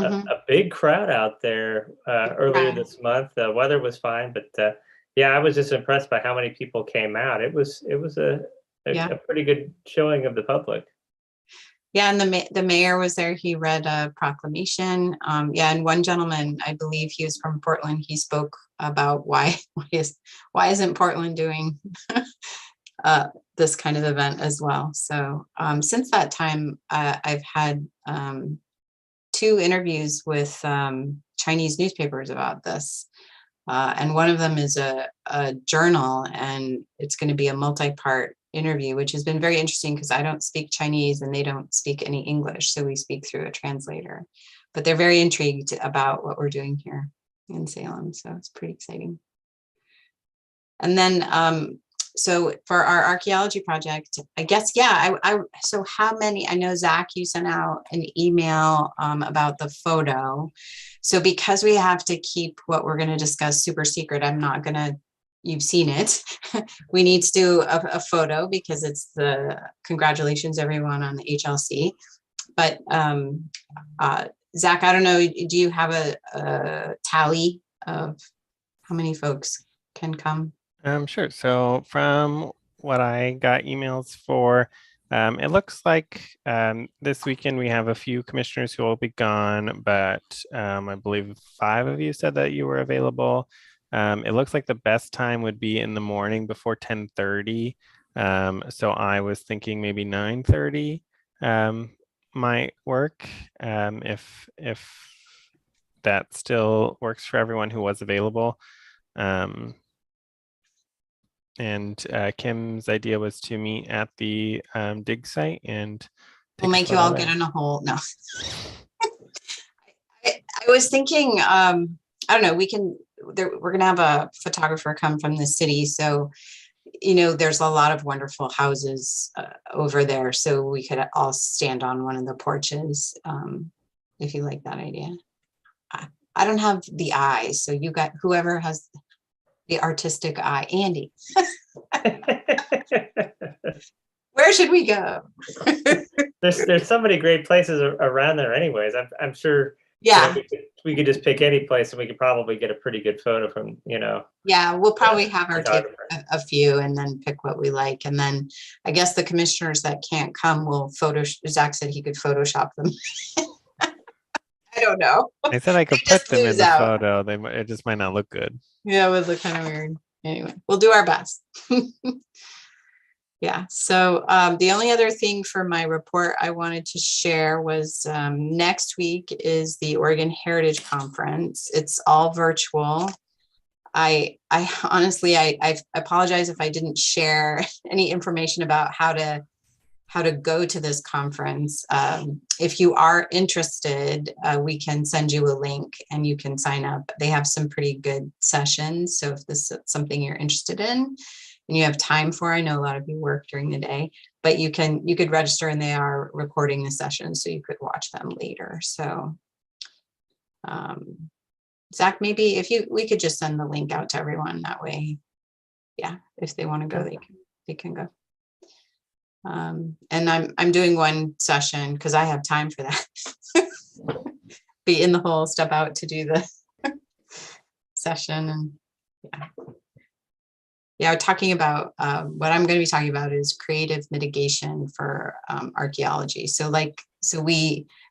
a big crowd out there earlier Yeah. this month. The weather was fine, but yeah, I was just impressed by how many people came out. It was Yeah. a pretty good showing of the public. Yeah, and the mayor was there. He read a proclamation. Yeah, and one gentleman, I believe he was from Portland. He spoke about why isn't Portland doing this kind of event as well. So since that time, I've had 2 interviews with Chinese newspapers about this. And one of them is a journal, and it's going to be a multi-part interview, which has been very interesting because I don't speak Chinese and they don't speak any English. So we speak through a translator, but they're very intrigued about what we're doing here in Salem. So it's pretty exciting. And then, so for our archaeology project, I guess, yeah, so how many, I know Zach, you sent out an email about the photo. So because we have to keep what we're going to discuss super secret, I'm not going to, you've seen it. We need to do a photo because it's the congratulations everyone on the HLC. But Zach, I don't know, do you have a tally of how many folks can come? Sure. So from what I got emails for, it looks like this weekend we have a few commissioners who will be gone, but I believe 5 of you said that you were available. It looks like the best time would be in the morning before 10:30. So I was thinking maybe 9:30 might work, if that still works for everyone who was available. And Kim's idea was to meet at the dig site and We'll make you all get in a hole. No. I was thinking, I don't know, we're going to have a photographer come from the city. So, you know, there's a lot of wonderful houses over there. So we could all stand on one of the porches if you like that idea. I don't have the eye. So you got whoever has the artistic eye. Andy. Where should we go? There's so many great places around there anyways. I'm sure yeah, we could just pick any place and we could probably get a pretty good photo from, you know. Yeah, we'll probably have her take a few and then pick what we like. And then I guess the commissioners that can't come will Zach said he could Photoshop them. I don't know. I said I could put them in the photo. It just might not look good. Yeah, it would look kind of weird. Anyway, we'll do our best. Yeah, so the only other thing for my report I wanted to share was next week is the Oregon Heritage Conference. It's all virtual. I honestly, I apologize if I didn't share any information about how to go to this conference. If you are interested, we can send you a link and you can sign up. They have some pretty good sessions. So if this is something you're interested in and you have time for, I know a lot of you work during the day, but you could register and they are recording the sessions so you could watch them later. So Zach, maybe we could just send the link out to everyone that way. Yeah, if they want to go, they can go. And I'm doing one session because I have time for that. Be in the hole, step out to do the session. And yeah, we're talking about what I'm going to be talking about is creative mitigation for archaeology.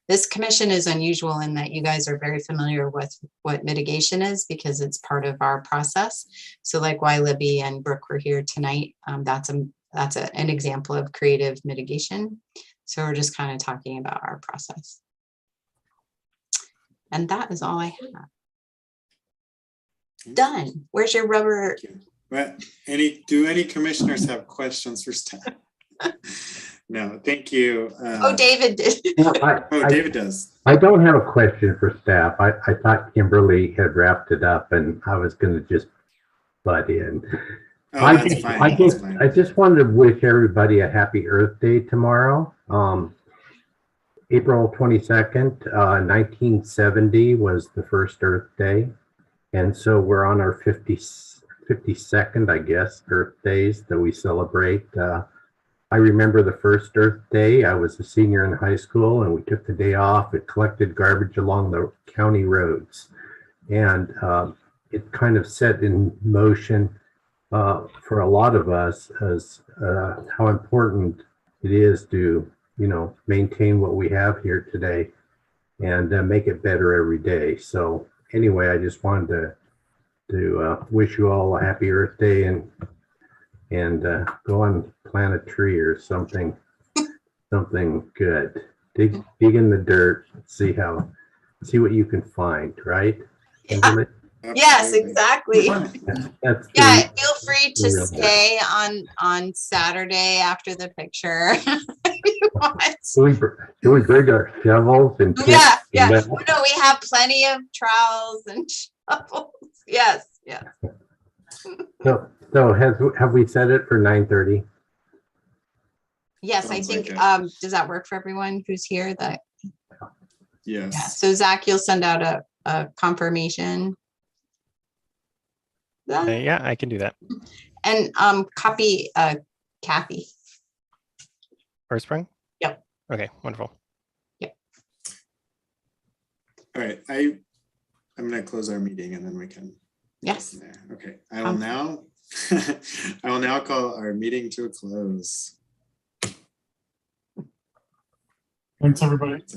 This commission is unusual in that you guys are very familiar with what mitigation is because it's part of our process. So like why Libby and Brooke were here tonight, that's an example of creative mitigation. So we're just kind of talking about our process. And that is all I have. Done. Where's your rubber? But do any commissioners have questions for staff? No, thank you. David did. David does. I don't have a question for staff. I thought Kimberly had wrapped it up and I was going to just butt in. Oh, that's fine. I just wanted to wish everybody a happy Earth Day tomorrow. April 22nd, 1970 was the first Earth Day. And so we're on our 52nd, I guess, Earth Days that we celebrate I remember the first Earth Day. I was a senior in high school and we took the day off. It collected garbage along the county roads. And it kind of set in motion for a lot of us as how important it is to, maintain what we have here today and make it better every day. So anyway, I just wanted to wish you all a happy Earth Day and go and plant a tree or something good. Dig in the dirt, see what you can find, right? Kimberly? Yes, exactly. That's Yeah, the- feel free to real stay on Saturday after the picture. if you want. Should we bring our shovels and picks Yeah, and yeah. that- No, we have plenty of trowels and shovels. Yes, yes. So have we set it for 9:30? Yes, I Sounds think, like it. does that work for everyone who's here? That, yeah. Yes. So Zach, you'll send out a confirmation. Yeah, I can do that. And copy Kathy. Or Spring? Yep. Okay, wonderful. All right, I'm gonna close our meeting and then we can. Yes. Yeah, okay. I will now call our meeting to a close. Thanks, everybody.